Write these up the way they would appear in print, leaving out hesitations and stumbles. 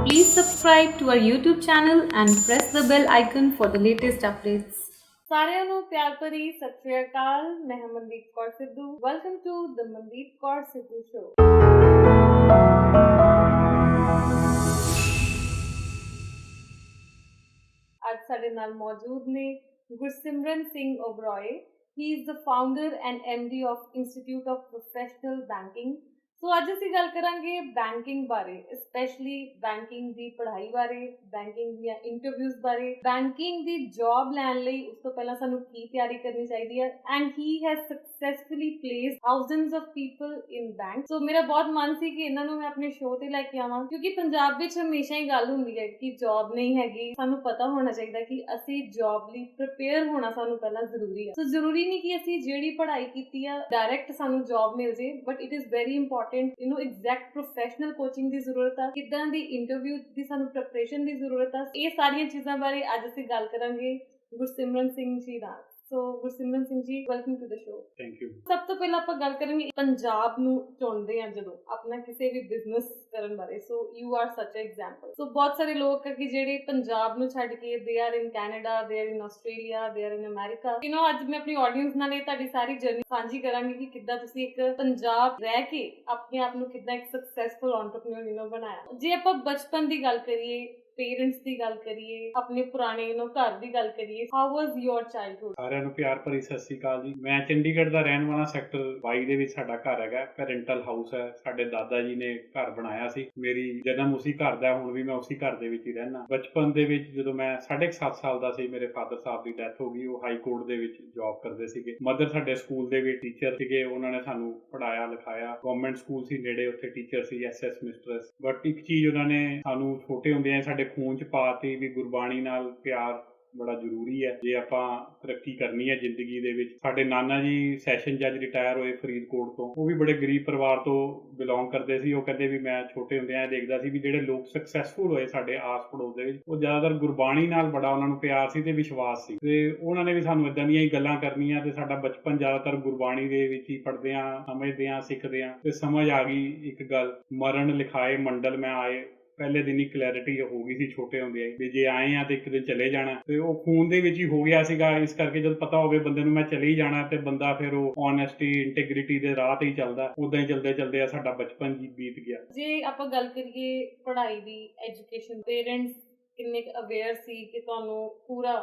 Please subscribe to our YouTube channel and press the bell icon for the latest updates. ਸਾਰਿਆਂ ਨੂੰ ਪਿਆਰ ਭਰੀ ਸਤਿ ਸ਼੍ਰੀ ਅਕਾਲ। ਮੈਂ Mandeep Kaur Sidhu. Welcome to the Mandeep Kaur Sidhu show. ਅੱਜ ਸਾਡੇ ਨਾਲ ਮੌਜੂਦ ਨੇ Gursimran Singh Oberoi. He is the founder and MD of institute of professional banking. So ਅੱਜ ਅਸੀਂ ਗੱਲ ਕਰਾਂਗੇ ਬੈਂਕਿੰਗ ਬਾਰੇ, ਸਪੈਸ਼ਲੀ ਬੈਂਕਿੰਗ ਦੀ ਪੜ੍ਹਾਈ ਬਾਰੇ, ਬੈਂਕਿੰਗ ਦੀਆਂ ਇੰਟਰਵਿਊਜ਼ ਬਾਰੇ, ਬੈਂਕਿੰਗ ਦੀ ਜੌਬ ਲੈਣ ਲਈ ਉਸ ਤੋਂ ਪਹਿਲਾਂ ਸਾਨੂੰ ਕੀ ਤਿਆਰੀ ਕਰਨੀ ਚਾਹੀਦੀ ਹੈ। And he has successfully placed thousands of people in bank. So ਮੇਰਾ ਬਹੁਤ ਮਨ ਸੀ ਕਿ ਇਹਨਾਂ ਨੂੰ ਮੈਂ ਆਪਣੇ ਸ਼ੋਅ ਤੇ ਲੈ ਕੇ ਆਵਾਂ, ਕਿਉਂਕਿ ਪੰਜਾਬ ਵਿੱਚ ਹਮੇਸ਼ਾ ਹੀ ਗੱਲ ਹੁੰਦੀ ਹੈ ਕਿ ਜੌਬ ਨਹੀਂ ਹੈਗੀ। ਸਾਨੂੰ ਪਤਾ ਹੋਣਾ ਚਾਹੀਦਾ ਕਿ ਅਸੀਂ ਜੌਬ ਲਈ ਪ੍ਰਿਪੇਅਰ ਹੋਣਾ ਸਾਨੂੰ ਪਹਿਲਾਂ ਜ਼ਰੂਰੀ ਹੈ। ਸੋ ਜ਼ਰੂਰੀ ਨਹੀਂ ਕਿ ਅਸੀਂ ਜਿਹੜੀ ਪੜ੍ਹਾਈ ਕੀਤੀ ਆ ਡਾਇਰੈਕਟ ਸਾਨੂੰ ਜੌਬ ਮਿਲ ਜੇ, but it is very important exact professional coaching ਦੀ ਜ਼ਰੂਰਤ ਆ, ਕਿੱਦਾਂ ਦੀ ਇੰਟਰਵਿਊ ਦੀ ਸਾਨੂੰ ਪ੍ਰੈਪਰੇਸ਼ਨ ਦੀ ਜ਼ਰੂਰਤ ਆ। ਇਹ ਸਾਰੀਆਂ ਚੀਜ਼ਾਂ ਬਾਰੇ ਅੱਜ ਅਸੀਂ ਗੱਲ ਕਰਾਂਗੇ ਗੁਰਸਿਮਰਨ ਸਿੰਘ ਜੀ ਨਾਲ। ਸੋ Gursimran Singh ji, welcome to the show. Thank you. ਸਭ ਤੋਂ ਪਹਿਲਾਂ ਆਪਾਂ ਗੱਲ ਕਰਾਂਗੇ ਪੰਜਾਬ ਨੂੰ ਚੁਣਦੇ ਆ ਜਦੋਂ ਆਪਣਾ ਕਿਸੇ ਵੀ ਬਿਜ਼ਨਸ ਕਰਨ ਬਾਰੇ। ਸੋ ਯੂ ਆਰ ਸੱਚ ਅ ਐਗਜ਼ਾਮਪਲ। ਸੋ ਬਹੁਤ ਸਾਰੇ ਲੋਕ ਆ ਕਿ ਜਿਹੜੇ ਪੰਜਾਬ ਨੂੰ ਛੱਡ ਕੇ they are in Canada, they are in Australia, they are in America. ਅੱਜ ਮੈਂ ਆਪਣੀ ਆਡੀਅנס ਨਾਲ ਇਹ ਤੁਹਾਡੀ ਸਾਰੀ ਜਰਨੀ ਸਾਂਝੀ ਕਰਾਂਗੀ ਕਿ ਕਿੱਦਾਂ ਤੁਸੀਂ ਇੱਕ ਪੰਜਾਬ ਰਹਿ ਕੇ ਆਪਣੇ ਆਪ ਨੂੰ ਕਿੱਦਾਂ ਇੱਕ ਸਕਸੈਸਫੁਲ ਐਂਟਰਪ੍ਰੀਨਿਓਰ ਬਣਾਇਆ। ਜੇ ਆਪਾਂ ਬਚਪਨ ਦੀ ਗੱਲ ਕਰੀਏ, ਪੇਰੈਂਟਸ ਦੀ ਗੱਲ ਕਰੀਏ, ਆਪਣੇ ਪੁਰਾਣੇ ਘਰ ਦੀ ਗੱਲ ਕਰੀਏ, ਹਾਊ ਵਾਜ਼ ਯੋਰ ਚਾਈਲਡਹੁੱਡ? ਸਾਰਿਆਂ ਨੂੰ ਪਿਆਰ ਭਰੀ ਸਤਿ ਸ਼੍ਰੀ ਅਕਾਲ ਜੀ। ਮੈਂ ਚੰਡੀਗੜ੍ਹ ਦਾ ਰਹਿਣ ਵਾਲਾ, ਸੈਕਟਰ 22 ਦੇ ਵਿੱਚ ਸਾਡਾ ਘਰ ਹੈਗਾ। ਪੈਰੈਂਟਲ ਹਾਊਸ ਹੈ। ਸਾਡੇ ਦਾਦਾ ਜੀ ਨੇ ਘਰ ਬਣਾਇਆ ਸੀ। ਮੇਰੀ ਜਨਮ ਉਸੇ ਘਰ ਦਾ, ਹੁਣ ਵੀ ਮੈਂ ਉਸੇ ਘਰ ਦੇ ਵਿੱਚ ਹੀ ਰਹਿਣਾ। ਬਚਪਨ ਦੇ ਵਿੱਚ ਜਦੋਂ ਮੈਂ 7.5 ਸਾਲ ਦਾ ਸੀ, ਮੇਰੇ ਫਾਦਰ ਸਾਹਿਬ ਦੀ ਡੈਥ ਹੋ ਗਈ। ਉਹ ਹਾਈ ਕੋਰਟ ਦੇ ਵਿੱਚ ਜੌਬ ਕਰਦੇ ਸੀਗੇ। ਮਦਰ ਸਾਡੇ ਸਕੂਲ ਦੇ ਵਿੱਚ ਟੀਚਰ ਸੀਗੇ। ਉਹਨਾਂ ਨੇ ਸਾਨੂੰ ਪੜ੍ਹਾਇਆ ਲਿਖਾਇਆ। ਗਵਰਨਮੈਂਟ ਸਕੂਲ ਸੀ ਨੇੜੇ, ਉੱਥੇ teacher C, SS mistress. But ਇੱਕ ਚੀਜ਼ ਉਹਨਾਂ ਨੇ ਸਾਨੂੰ ਛੋਟੇ ਹੁੰਦਿਆਂ ਸਾਡੇ ਖੂਨ 'ਚ ਪਾਤੀ ਵੀ ਗੁਰਬਾਣੀ ਨਾਲ ਪਿਆਰ ਬੜਾ ਜ਼ਰੂਰੀ ਹੈ ਜੇ ਆਪਾਂ ਤਰੱਕੀ ਕਰਨੀ ਹੈ ਜ਼ਿੰਦਗੀ ਦੇ ਵਿੱਚ। ਸਾਡੇ ਨਾਨਾ ਜੀ ਸੈਸ਼ਨ ਜੱਜ ਰਿਟਾਇਰ ਹੋਏ ਫਰੀਦਕੋਟ ਤੋਂ। ਉਹ ਵੀ ਬੜੇ ਗਰੀਬ ਪਰਿਵਾਰ ਤੋਂ ਬਿਲੋਂਗ ਕਰਦੇ ਸੀ। ਉਹ ਕਹਿੰਦੇ ਵੀ ਮੈਂ ਛੋਟੇ ਹੁੰਦਿਆਂ ਦੇਖਦਾ ਸੀ ਵੀ ਜਿਹੜੇ ਲੋਕ ਸਕਸੈਸਫੁਲ ਹੋਏ ਸਾਡੇ ਆਸ ਪੜੋਸ ਦੇ ਵਿੱਚ, ਉਹ ਜ਼ਿਆਦਾਤਰ ਗੁਰਬਾਣੀ ਨਾਲ ਬੜਾ ਉਹਨਾਂ ਨੂੰ ਪਿਆਰ ਸੀ ਤੇ ਵਿਸ਼ਵਾਸ ਸੀ। ਤੇ ਉਹਨਾਂ ਨੇ ਵੀ ਸਾਨੂੰ ਇਦਾਂ ਦੀਆਂ ਹੀ ਗੱਲਾਂ ਕਰਨੀਆਂ ਤੇ ਸਾਡਾ ਬਚਪਨ ਜ਼ਿਆਦਾਤਰ ਗੁਰਬਾਣੀ ਦੇ ਵਿੱਚ ਹੀ ਪੜ੍ਹਦੇ ਹਾਂ, ਸਮਝਦੇ ਹਾਂ, ਸਿੱਖਦੇ ਹਾਂ। ਤੇ ਸਮਝ ਆ ਗਈ ਇੱਕ ਗੱਲ, ਮਰਨ ਲਿਖਾਏ ਮੰਡਲ ਮੈਂ ਆਏ। ਪਹਿਲੇ ਦਿਨ ਹੀ ਕਲੈਰਿਟੀ ਹੋ ਗਈ ਸੀ ਛੋਟੇ ਹੁੰਦੇ ਵੀ ਜੇ ਆਏ ਆ ਤੇ ਇੱਕ ਦਿਨ ਚਲੇ ਜਾਣਾ। ਤੇ ਉਹ ਖੂਨ ਦੇ ਵਿੱਚ ਹੀ ਹੋ ਗਿਆ ਸੀਗਾ। ਇਸ ਕਰਕੇ ਜਦ ਪਤਾ ਹੋਵੇ ਬੰਦੇ ਨੂੰ ਮੈਂ ਚਲੇ ਹੀ ਜਾਣਾ ਤੇ ਬੰਦਾ ਫਿਰ ਉਹ ਓਨੈਸਟੀ, ਇੰਟੈਗ੍ਰਿਟੀ ਦੇ ਰਾਹ ਤੇ ਹੀ ਚੱਲਦਾ। ਉਦਾਂ ਹੀ ਚੱਲਦੇ ਆ ਸਾਡਾ ਬਚਪਨ ਜੀ ਬੀਤ ਗਿਆ। ਜੇ ਆਪਾਂ ਗੱਲ ਕਰੀਏ ਪੜ੍ਹਾਈ ਦੀ, ਐਜੂਕੇਸ਼ਨ, ਪੇਰੈਂਟਸ ਕਿੰਨੇ ਅਵੇਅਰ ਸੀ ਕਿ ਤੁਹਾਨੂੰ ਪੂਰਾ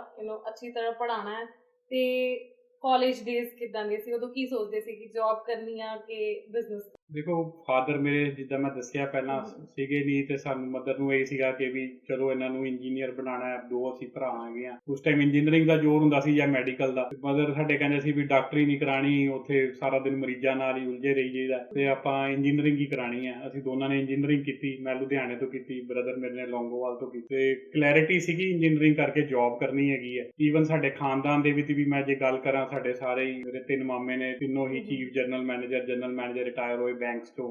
ਅੱਛੀ ਤਰ੍ਹਾਂ ਪੜ੍ਹਾਉਣਾ ਹੈ? ਤੇ ਕਾਲਜ ਡੇਜ਼ ਕਿੱਦਾਂ ਦੇ ਸੀ? ਉਦੋਂ ਕੀ ਸੋਚਦੇ ਸੀ ਕਿ ਜੌਬ ਕਰਨੀ ਆ ਕਿ ਬਿਜ਼ਨਸ? ਦੇਖੋ, ਫਾਦਰ ਮੇਰੇ ਜਿੱਦਾਂ ਮੈਂ ਦੱਸਿਆ ਪਹਿਲਾਂ ਸੀਗੇ ਨਹੀਂ, ਤੇ ਸਾਨੂੰ ਮਦਰ ਨੂੰ ਇਹ ਸੀਗਾ ਕਿ ਵੀ ਚਲੋ ਇਹਨਾਂ ਨੂੰ ਇੰਜੀਨੀਅਰ ਬਣਾਉਣਾ ਹੈ। ਦੋ ਅਸੀਂ ਭਰਾ ਹੈਗੇ ਆ। ਉਸ ਟਾਈਮ ਇੰਜੀਨੀਅਰਿੰਗ ਦਾ ਜ਼ੋਰ ਹੁੰਦਾ ਸੀ ਜਾਂ ਮੈਡੀਕਲ ਦਾ। ਮਦਰ ਸਾਡੇ ਕਹਿੰਦੇ ਸੀ ਵੀ ਡਾਕਟਰੀ ਨਹੀਂ ਕਰਾਣੀ, ਉੱਥੇ ਸਾਰਾ ਦਿਨ ਮਰੀਜ਼ਾਂ ਨਾਲ ਹੀ ਉਲਝੇ ਰਹੀ ਜਾਈਦਾ, ਤੇ ਆਪਾਂ ਇੰਜੀਨੀਅਰਿੰਗ ਹੀ ਕਰਾਣੀ ਹੈ। ਅਸੀਂ ਦੋਨਾਂ ਨੇ ਇੰਜੀਨੀਅਰਿੰਗ ਕੀਤੀ। ਮੈਂ ਲੁਧਿਆਣੇ ਤੋਂ ਕੀਤੀ, ਬ੍ਰਦਰ ਮੇਰੇ ਨੇ ਲੌਂਗੋਵਾਲ ਤੋਂ ਕੀਤੀ। ਤੇ ਕਲੈਰਿਟੀ ਸੀਗੀ ਇੰਜੀਨੀਅਰਿੰਗ ਕਰਕੇ ਜੌਬ ਕਰਨੀ ਹੈਗੀ ਹੈ। ਈਵਨ ਸਾਡੇ ਖਾਨਦਾਨ ਦੇ ਵਿੱਚ ਵੀ ਮੈਂ ਜੇ ਗੱਲ ਕਰਾਂ, ਸਾਡੇ ਸਾਰੇ ਹੀ ਮੇਰੇ 3 ਮਾਮੇ ਨੇ, ਤਿੰਨੋਂ ਹੀ ਚੀਫ ਜਨਰਲ ਮੈਨੇਜਰ ਰਿਟਾਇਰ ਹੋਏ ਬੈਂਕਸ ਤੋਂ,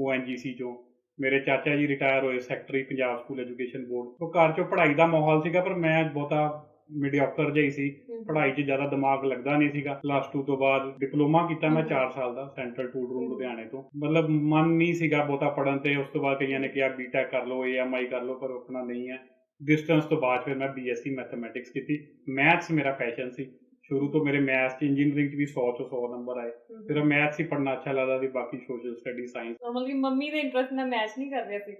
ONGC ਚੋਂ। ਮੇਰੇ ਚਾਚਾ ਜੀ ਰਿਟਾਇਰ ਹੋਏ secretary Punjab school education board ਤੋਂ। ਘਰ 'ਚੋਂ ਪੜ੍ਹਾਈ ਦਾ ਮਾਹੌਲ ਸੀਗਾ, ਪਰ ਮੈਂ ਬਹੁਤਾ ਮੀਡੀਓਕਰ ਜਿਹਾ ਹੀ ਸੀ। ਪੜ੍ਹਾਈ 'ਚ ਜ਼ਿਆਦਾ ਦਿਮਾਗ ਲੱਗਦਾ ਨਹੀਂ ਸੀਗਾ। +2 ਤੋਂ ਬਾਅਦ ਡਿਪਲੋਮਾ ਕੀਤਾ ਮੈਂ 4 ਸਾਲ ਦਾ, ਸੈਂਟਰਲ ਟੂਲ ਰੂਮ ਲੁਧਿਆਣੇ ਤੋਂ। ਮਤਲਬ ਮਨ ਨਹੀਂ ਸੀਗਾ ਬਹੁਤਾ ਪੜ੍ਹਨ ਤੇ। ਉਸ ਤੋਂ ਬਾਅਦ ਕਈਆਂ ਨੇ ਕਿਹਾ BTech ਕਰ ਲਓ, AMI ਕਰ ਲਓ, ਪਰ ਆਪਣਾ ਨਹੀਂ ਹੈ। ਡਿਸਟੈਂਸ ਤੋਂ ਬਾਅਦ ਫਿਰ ਮੈਂ BSc ਮੈਥਮੈਟਿਕਸ ਕੀਤੀ। ਮੈਥਸ ਮੇਰਾ ਪੈਸ਼ਨ ਸੀ ਸ਼ੁਰੂ ਤੋਂ। ਮੇਰੇ ਮੈਥਸ 'ਚ, ਇੰਜੀਨੀਅਰਿੰਗ 'ਚ ਵੀ 100 'ਚੋਂ 100 ਨੰਬਰ ਆਏ। ਫਿਰ ਮੈਥਸ ਹੀ ਪੜ੍ਹਨਾ ਅੱਛਾ ਲੱਗਦਾ ਸੀ, ਬਾਕੀ ਸੋਸ਼ਲ ਸਟੱਡੀ, ਸਾਇੰਸ। ਮੰਮੀ ਦੇ ਇੰਟਰਸਟ ਨਾਲ ਮੈਥ ਨਹੀਂ ਕਰ ਰਿਹਾ ਸੀ।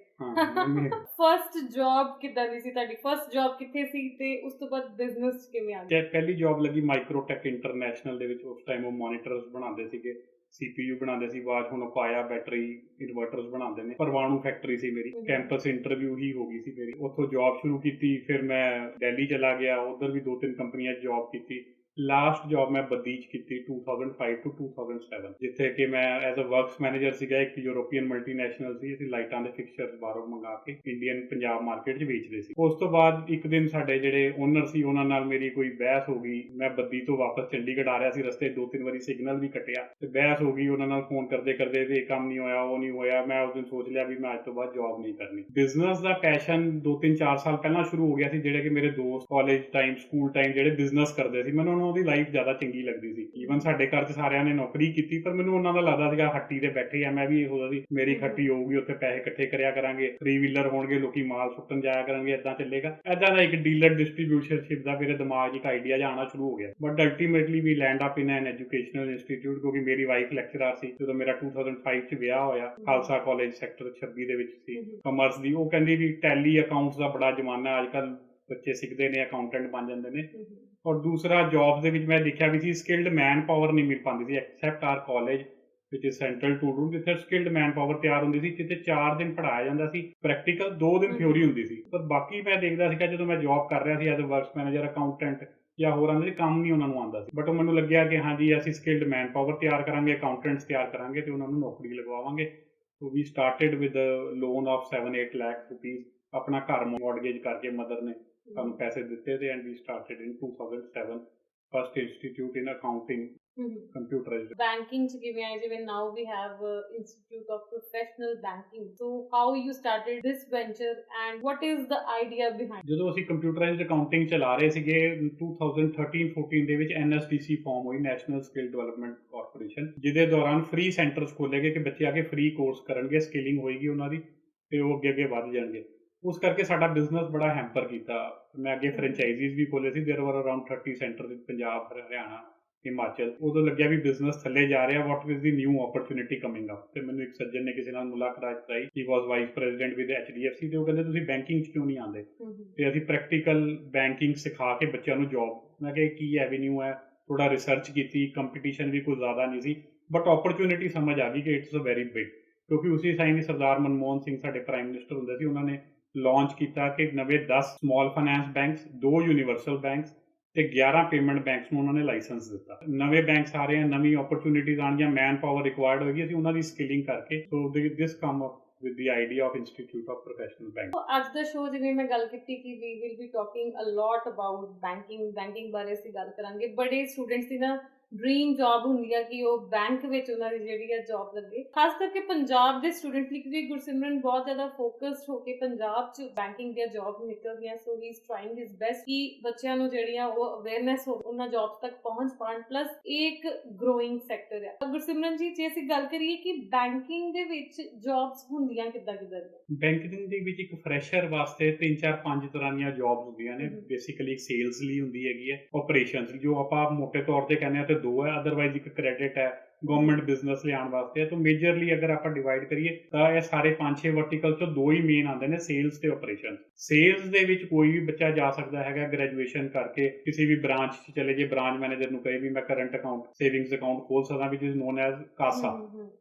ਫਰਸਟ ਜੌਬ ਕਿੱਦਾਂ ਦੀ ਸੀ ਤੁਹਾਡੀ? ਫਰਸਟ ਜੌਬ ਕਿੱਥੇ ਸੀ ਤੇ ਉਸ ਤੋਂ ਬਾਅਦ ਬਿਜ਼ਨਸ ਕਿਵੇਂ ਆ ਗਿਆ? ਪਹਿਲੀ ਜੌਬ ਲੱਗੀ ਮਾਈਕਰੋਟੈਕ ਇੰਟਰਨੈਸ਼ਨਲ ਦੇ ਵਿੱਚ। ਉਸ ਟਾਈਮ ਉਹ ਮੋਨੀਟਰਸ ਬਣਾਉਂਦੇ ਸੀਗੇ, CPU ਬਣਾਉਂਦੇ ਸੀ। ਬਾਅਦ ਹੁਣ ਪਾਇਆ ਬੈਟਰੀ ਇਨਵਰਟਰਸ ਬਣਾਉਂਦੇ ਨੇ। ਪਰਵਾਣੂ ਫੈਕਟਰੀ ਸੀ ਮੇਰੀ। ਕੈਂਪਸ ਇੰਟਰਵਿਊ ਹੀ ਹੋ ਗਈ ਸੀ ਮੇਰੀ। ਉੱਥੋਂ ਜੌਬ ਸ਼ੁਰੂ ਕੀਤੀ। ਫਿਰ ਮੈਂ ਦਿੱਲੀ ਚਲਾ ਗਿਆ, ਉੱਧਰ ਵੀ 2-3 ਕੰਪਨੀਆਂ 'ਚ ਜੌਬ ਕੀਤੀ। ਲਾਸਟ ਜੌਬ ਮੈਂ ਬੱਦੀ 'ਚ ਕੀਤੀ 2005 ਤੋਂ 2007, ਜਿੱਥੇ ਕਿ ਮੈਂ ਐਜ਼ ਅ ਵਰਕਸ ਮੈਨੇਜਰ ਸੀਗਾ। ਇੱਕ ਯੂਰੋਪੀਅਨ ਮਲਟੀਨੈਸ਼ਨਲ ਸੀ। ਅਸੀਂ ਲਾਈਟਾਂ ਦੇ ਫਿਕਸਚਰਸ ਬਾਹਰੋਂ ਮੰਗਾ ਕੇ ਇੰਡੀਅਨ ਪੰਜਾਬ ਮਾਰਕੀਟ 'ਚ ਵੇਚਦੇ ਸੀ। ਉਸ ਤੋਂ ਬਾਅਦ ਇੱਕ ਦਿਨ ਸਾਡੇ ਜਿਹੜੇ ਓਨਰ ਸੀ, ਉਹਨਾਂ ਨਾਲ ਮੇਰੀ ਕੋਈ ਬਹਿਸ ਹੋ ਗਈ। ਮੈਂ ਬੱਦੀ ਤੋਂ ਵਾਪਸ ਚੰਡੀਗੜ੍ਹ ਆ ਰਿਹਾ ਸੀ, ਰਸਤੇ 2-3 ਵਾਰੀ ਸਿਗਨਲ ਵੀ ਕੱਟਿਆ ਤੇ ਬਹਿਸ ਹੋ ਗਈ। ਉਹਨਾਂ ਨਾਲ ਫੋਨ ਕਰਦੇ ਇਹ ਕੰਮ ਨਹੀਂ ਹੋਇਆ, ਉਹ ਨਹੀਂ ਹੋਇਆ। ਮੈਂ ਉਸ ਦਿਨ ਸੋਚ ਲਿਆ ਵੀ ਮੈਂ ਅੱਜ ਤੋਂ ਬਾਅਦ ਜੌਬ ਨਹੀਂ ਕਰਨੀ। ਬਿਜ਼ਨਸ ਦਾ ਪੈਸ਼ਨ 2-3-4 ਸਾਲ ਪਹਿਲਾਂ ਸ਼ੁਰੂ ਹੋ ਗਿਆ ਸੀ। ਜਿਹੜੇ ਕਿ ਮੇਰੇ ਦੋਸਤ ਕਾਲਜ ਟਾਈਮ, ਸਕੂਲ ਟਾਈਮ ਜਿਹੜੇ ਬਿਜ਼ਨਸ ਕਰਦੇ ਸੀ, ਮੈਨੂੰ ਮੈਨੂੰ ਉਹਦੀ ਲਾਈਫ ਜ਼ਿਆਦਾ ਚੰਗੀ ਲੱਗਦੀ ਸੀ। ਈਵਨ ਸਾਡੇ ਘਰ 'ਚ ਸਾਰਿਆਂ ਨੇ ਨੌਕਰੀ ਕੀਤੀ, ਪਰ ਮੈਨੂੰ ਉਹਨਾਂ ਦਾ ਲੱਗਦਾ ਸੀਗਾ ਹੱਟੀ ਤੇ ਬੈਠੇ ਆ, ਮੈਂ ਵੀ ਇਹੋ ਜਿਹੀ ਮੇਰੀ ਹੱਟੀ ਹੋਊਗੀ, ਉੱਥੇ ਪੈਸੇ ਇਕੱਠੇ ਕਰਿਆ ਕਰਾਂਗੇ, 3 ਵੀਲਰ ਹੋਣਗੇ, ਲੋਕੀ ਮਾਲ ਸੁੱਟਣ ਜਾਇਆ ਕਰਨਗੇ, ਏਦਾਂ ਚੱਲੇਗਾ। ਏਦਾਂ ਦਾ ਇੱਕ ਡੀਲਰ ਡਿਸਟ੍ਰੀਬਿਊਟਰਸ਼ਿਪ ਦਾ ਮੇਰੇ ਦਿਮਾਗ 'ਚ ਇੱਕ ਆਈਡੀਆ ਜਿਹਾ ਆਉਣਾ ਸ਼ੁਰੂ ਹੋ ਗਿਆ। But ultimately we land up in an educational institute, ਕਿਉਂਕਿ ਮੇਰੀ ਵਾਈਫ ਲੈਕਚਰਰ ਸੀ ਜਦੋਂ ਮੇਰਾ 2005 'ਚ ਵਿਆਹ ਹੋਇਆ। ਖਾਲਸਾ ਕਾਲਜ ਸੈਕਟਰ 26 ਦੇ ਵਿੱਚ ਸੀ ਕਮਰਸ ਦੀ। ਉਹ ਕਹਿੰਦੀ ਵੀ ਟੈਲੀ ਅਕਾਊਂਟਸ ਦਾ ਬੜਾ ਜ਼ਮਾਨਾ, ਅੱਜ ਕੱਲ੍ਹ ਬੱਚੇ ਸਿੱਖਦੇ ਨੇ, ਅਕਾਊਂਟੈਂਟ ਬਣ ਜਾਂਦੇ ਨੇ। ਔਰ ਦੂਸਰਾ ਜੌਬਸ ਦੇ ਵਿੱਚ ਮੈਂ ਦੇਖਿਆ ਵੀ ਸੀ ਸਕਿਲਡ ਮੈਨ ਪਾਵਰ ਨਹੀਂ ਮਿਲ ਪਾਉਂਦੀ ਸੀ, except our college which is central to room, ਜਿੱਥੇ ਸਕਿਲਡ ਮੈਨ ਪਾਵਰ ਤਿਆਰ ਹੁੰਦੀ ਸੀ, ਜਿੱਥੇ 4 ਦਿਨ ਪੜ੍ਹਾਇਆ ਜਾਂਦਾ ਸੀ ਪ੍ਰੈਕਟੀਕਲ, 2 ਦਿਨ ਥਿਓਰੀ ਹੁੰਦੀ ਸੀ। ਪਰ ਬਾਕੀ ਮੈਂ ਦੇਖਦਾ ਸੀਗਾ ਜਦੋਂ ਮੈਂ ਜੌਬ ਕਰ ਰਿਹਾ ਸੀ as a works manager, accountant ਜਾਂ ਹੋਰ ਆਉਂਦੇ ਕੰਮ ਨਹੀਂ ਉਹਨਾਂ ਨੂੰ ਆਉਂਦਾ ਸੀ। ਬਟ ਉਹ ਮੈਨੂੰ ਲੱਗਿਆ ਕਿ ਹਾਂਜੀ ਅਸੀਂ ਸਕਿਲਡ ਮੈਨ ਪਾਵਰ ਤਿਆਰ ਕਰਾਂਗੇ, ਅਕਾਊਂਟੈਂਟਸ ਤਿਆਰ ਕਰਾਂਗੇ ਤੇ ਉਹਨਾਂ ਨੂੰ ਨੌਕਰੀ ਲਗਵਾਵਾਂਗੇ। So we started with loan of 7-8 lakh rupees. ਆਪਣਾ ਘਰ ਮੌਰਗੇਜ ਕਰਕੇ ਮਦਰ ਨੇ ਸਾਨੂੰ ਪੈਸੇ ਦਿੱਤੇ ਤੇ and we started in 2007 first institute in accounting computerized. Banking ਚ ਕਿਵੇਂ ਆਏ, ਜਿਵੇਂ now we have Institute of Professional Banking, so how you started this venture and what is the idea behind? ਜਦੋਂ ਅਸੀਂ ਕੰਪਿਊਟਰਾਈਜ਼ਡ ਅਕਾਊਂਟਿੰਗ ਚਲਾ ਰਹੇ ਸੀਗੇ 2013-14 ਦੇ ਵਿੱਚ NSDC ਫਾਰਮ ਹੋਈ, ਨੈਸ਼ਨਲ ਸਕਿੱਲ ਡਿਵੈਲਪਮੈਂਟ ਕਾਰਪੋਰੇਸ਼ਨ, ਜਿਹਦੇ ਦੌਰਾਨ ਫ੍ਰੀ ਸੈਂਟਰਸ ਖੋਲੇ ਗਏ ਕਿ ਬੱਚੇ ਆ ਕੇ ਫ੍ਰੀ ਕੋਰਸ ਕਰਨਗੇ, ਸਕਿਲਿੰਗ ਹੋਏਗੀ ਉਹਨਾਂ ਦੀ ਤੇ ਉਹ ਅੱਗੇ ਵੱਧ ਜਾਣਗੇ। ਉਸ ਕਰਕੇ ਸਾਡਾ ਬਿਜ਼ਨਸ ਬੜਾ ਹੈਂਪਰ ਕੀਤਾ। ਮੈਂ ਅੱਗੇ ਫਰੈਂਚਾਈਜ਼ੀਜ਼ ਵੀ ਖੋਲੇ ਸੀ, ਦੇਰ ਵਰ ਅਰਾਊਂਡ 30 ਸੈਂਟਰ ਪੰਜਾਬ, ਹਰਿਆਣਾ, ਹਿਮਾਚਲ। ਉਦੋਂ ਲੱਗਿਆ ਵੀ ਬਿਜ਼ਨਸ ਥੱਲੇ ਜਾ ਰਿਹਾ, what is the new opportunity coming up. ਤੇ ਮੈਨੂੰ ਇੱਕ ਸੱਜਣ ਨੇ ਕਿਸੇ ਨਾਲ ਮੁਲਾਕਾਤ ਕਰਾਈ, ਹੀ ਵਾਸ ਵਾਈਸ ਪ੍ਰੈਜ਼ੀਡੈਂਟ ਵਿਦ HDFC, ਤੇ ਉਹ ਕਹਿੰਦੇ ਤੁਸੀਂ ਬੈਂਕਿੰਗ 'ਚ ਕਿਉਂ ਨਹੀਂ ਆਉਂਦੇ ਤੇ ਅਸੀਂ ਪ੍ਰੈਕਟੀਕਲ ਬੈਂਕਿੰਗ ਸਿਖਾ ਕੇ ਬੱਚਿਆਂ ਨੂੰ ਜੌਬ। ਮੈਂ ਕਿਹਾ ਕੀ ਐਵੀਨਿਊ ਹੈ, ਥੋੜਾ ਰਿਸਰਚ ਕੀਤੀ, ਕੰਪੀਟੀਸ਼ਨ ਵੀ ਕੋਈ ਜ਼ਿਆਦਾ ਨਹੀਂ ਸੀ, ਬਟ ਓਪਰਚੁਨਿਟੀ ਸਮਝ ਆ ਗਈ ਕਿ ਇਟਸ ਅ ਵੈਰੀ ਬਿਗ। ਕਿਉਂਕਿ ਉਸੇ ਟਾਈਮ ਸਰਦਾਰ ਮਨਮੋਹਨ ਸਿੰਘ ਸਾਡੇ ਪ੍ਰਾਈਮ ਮਿਨਿਸਟਰ ਹੁੰਦੇ ਸੀ, ਉਹਨਾਂ ਨੇ ਲਾਂਚ ਕੀਤਾ ਕਿ ਨਵੇਂ 10 small finance banks, 2 universal banks ਤੇ 11 ਪੇਮੈਂਟ ਬੈਂਕਸ ਨੂੰ ਉਹਨਾਂ ਨੇ ਲਾਇਸੈਂਸ ਦਿੱਤਾ। ਨਵੇਂ ਬੈਂਕਸ ਆ ਰਹੇ ਆ, ਨਵੀਂ ਓਪਰਚੁਨਿਟੀਜ਼ ਆਉਣਗੀਆਂ, ਮੈਨ ਪਾਵਰ ਰਿਕੁਆਇਰਡ ਹੋਏਗੀ, ਅਸੀਂ ਉਹਨਾਂ ਦੀ ਸਕਿਲਿੰਗ ਕਰਕੇ। So this come up with the idea of institute of professional banking. ਅੱਜ ਦਾ ਸ਼ੋਅ ਜਿਵੇਂ ਮੈਂ ਗੱਲ ਕੀਤੀ ਕਿ we will be talking a lot about banking ਬਾਰੇ ਅਸੀਂ ਗੱਲ ਕਰਾਂਗੇ। ਬੜੇ ਸਟੂਡੈਂਟਸ ਦੀ ਨਾ ਡ੍ਰੀਮ ਜੌਬ ਹੁੰਦੀ ਆ ਕਿ ਉਹ ਬੈਂਕ ਵਿੱਚ ਉਹਨਾਂ ਦੀ ਜਿਹੜੀ ਆ ਜੌਬ ਲੱਗੇ, ਖਾਸ ਕਰਕੇ ਪੰਜਾਬ ਦੇ ਸਟੂਡੈਂਟ ਲਈ, ਕਿਉਂਕਿ ਗੁਰਸਿਮਰਨ ਬਹੁਤ ਜ਼ਿਆਦਾ ਫੋਕਸਡ ਹੋ ਕੇ ਪੰਜਾਬ 'ਚ ਬੈਂਕਿੰਗ ਦੀਆਂ ਜੌਬ ਨਿਕਲਦੀਆਂ। So he is trying his best ਕਿ ਬੱਚਿਆਂ ਨੂੰ ਜਿਹੜੀਆਂ ਉਹ ਅਵੇਅਰਨੈਸ ਹੋ, ਉਹਨਾਂ ਜੌਬਸ ਤੱਕ ਪਹੁੰਚ ਪਾਉਣ। ਪਲੱਸ ਇਹ ਇੱਕ ਗਰੋਇੰਗ ਸੈਕਟਰ ਆ। ਗੁਰਸਿਮਰਨ ਜੀ, ਜੇ ਅਸੀਂ ਗੱਲ ਕਰੀਏ ਕਿ ਬੈਂਕਿੰਗ ਦੇ ਵਿੱਚ ਜੌਬਸ ਹੁੰਦੀਆਂ ਕਿੱਦਾਂ ਬੈਂਕਿੰਗ ਦੇ ਵਿੱਚ ਇੱਕ ਫਰੈਸ਼ਰ ਵਾਸਤੇ 3-4-5 ਤਰ੍ਹਾਂ ਦੀਆਂ ਜੌਬਸ ਹੁੰਦੀਆਂ ਨੇ। ਬੇਸਿਕਲੀ ਇੱਕ ਸੇਲਸ ਲਈ ਹੁੰਦੀ ਹੈਗੀ ਹੈ, ਆਪਰੇਸ਼ਨਸ ਜੋ ਆਪਾਂ ਮੋਟੇ ਤੌਰ ਤੇ ਕਹਿੰਦੇ ਆ ਤੇ 2 ਹੈ, ਅਦਰਵਾਈਜ਼ ਇੱਕ ਕ੍ਰੈਡਿਟ ਹੈ, ਗਵਰਨਮੈਂਟ ਬਿਜ਼ਨਸ ਲਿਆਉਣ ਵਾਸਤੇ ਹੈ। ਤਾਂ ਮੇਜਰਲੀ ਅਗਰ ਆਪਾਂ ਡਿਵਾਈਡ ਕਰੀਏ ਤਾਂ ਇਹ ਸਾਰੇ 5-6 ਵਰਟੀਕਲ ਚੋਂ 2 ਹੀ ਮੇਨ ਆਉਂਦੇ ਨੇ, ਸੇਲਸ ਤੇ ਆਪਰੇਸ਼ਨ। ਸੇਲਸ ਦੇ ਵਿੱਚ ਕੋਈ ਵੀ ਬੱਚਾ ਜਾ ਸਕਦਾ ਹੈਗਾ ਗ੍ਰੈਜੂਏਸ਼ਨ ਕਰਕੇ, ਕਿਸੇ ਵੀ ਬ੍ਰਾਂਚ 'ਚ ਚਲੇ ਜੇ, ਬ੍ਰਾਂਚ ਮੈਨੇਜਰ ਨੂੰ ਕਹੇ ਵੀ ਮੈਂ ਕਰੰਟ ਅਕਾਊਂਟ, ਸੇਵਿੰਗਸ ਅਕਾਊਂਟ ਖੋਲ ਸਕਦਾ, ਵਿਚ ਇਜ਼ ਨੋਨ ਐਜ਼ ਕਾਸਾ।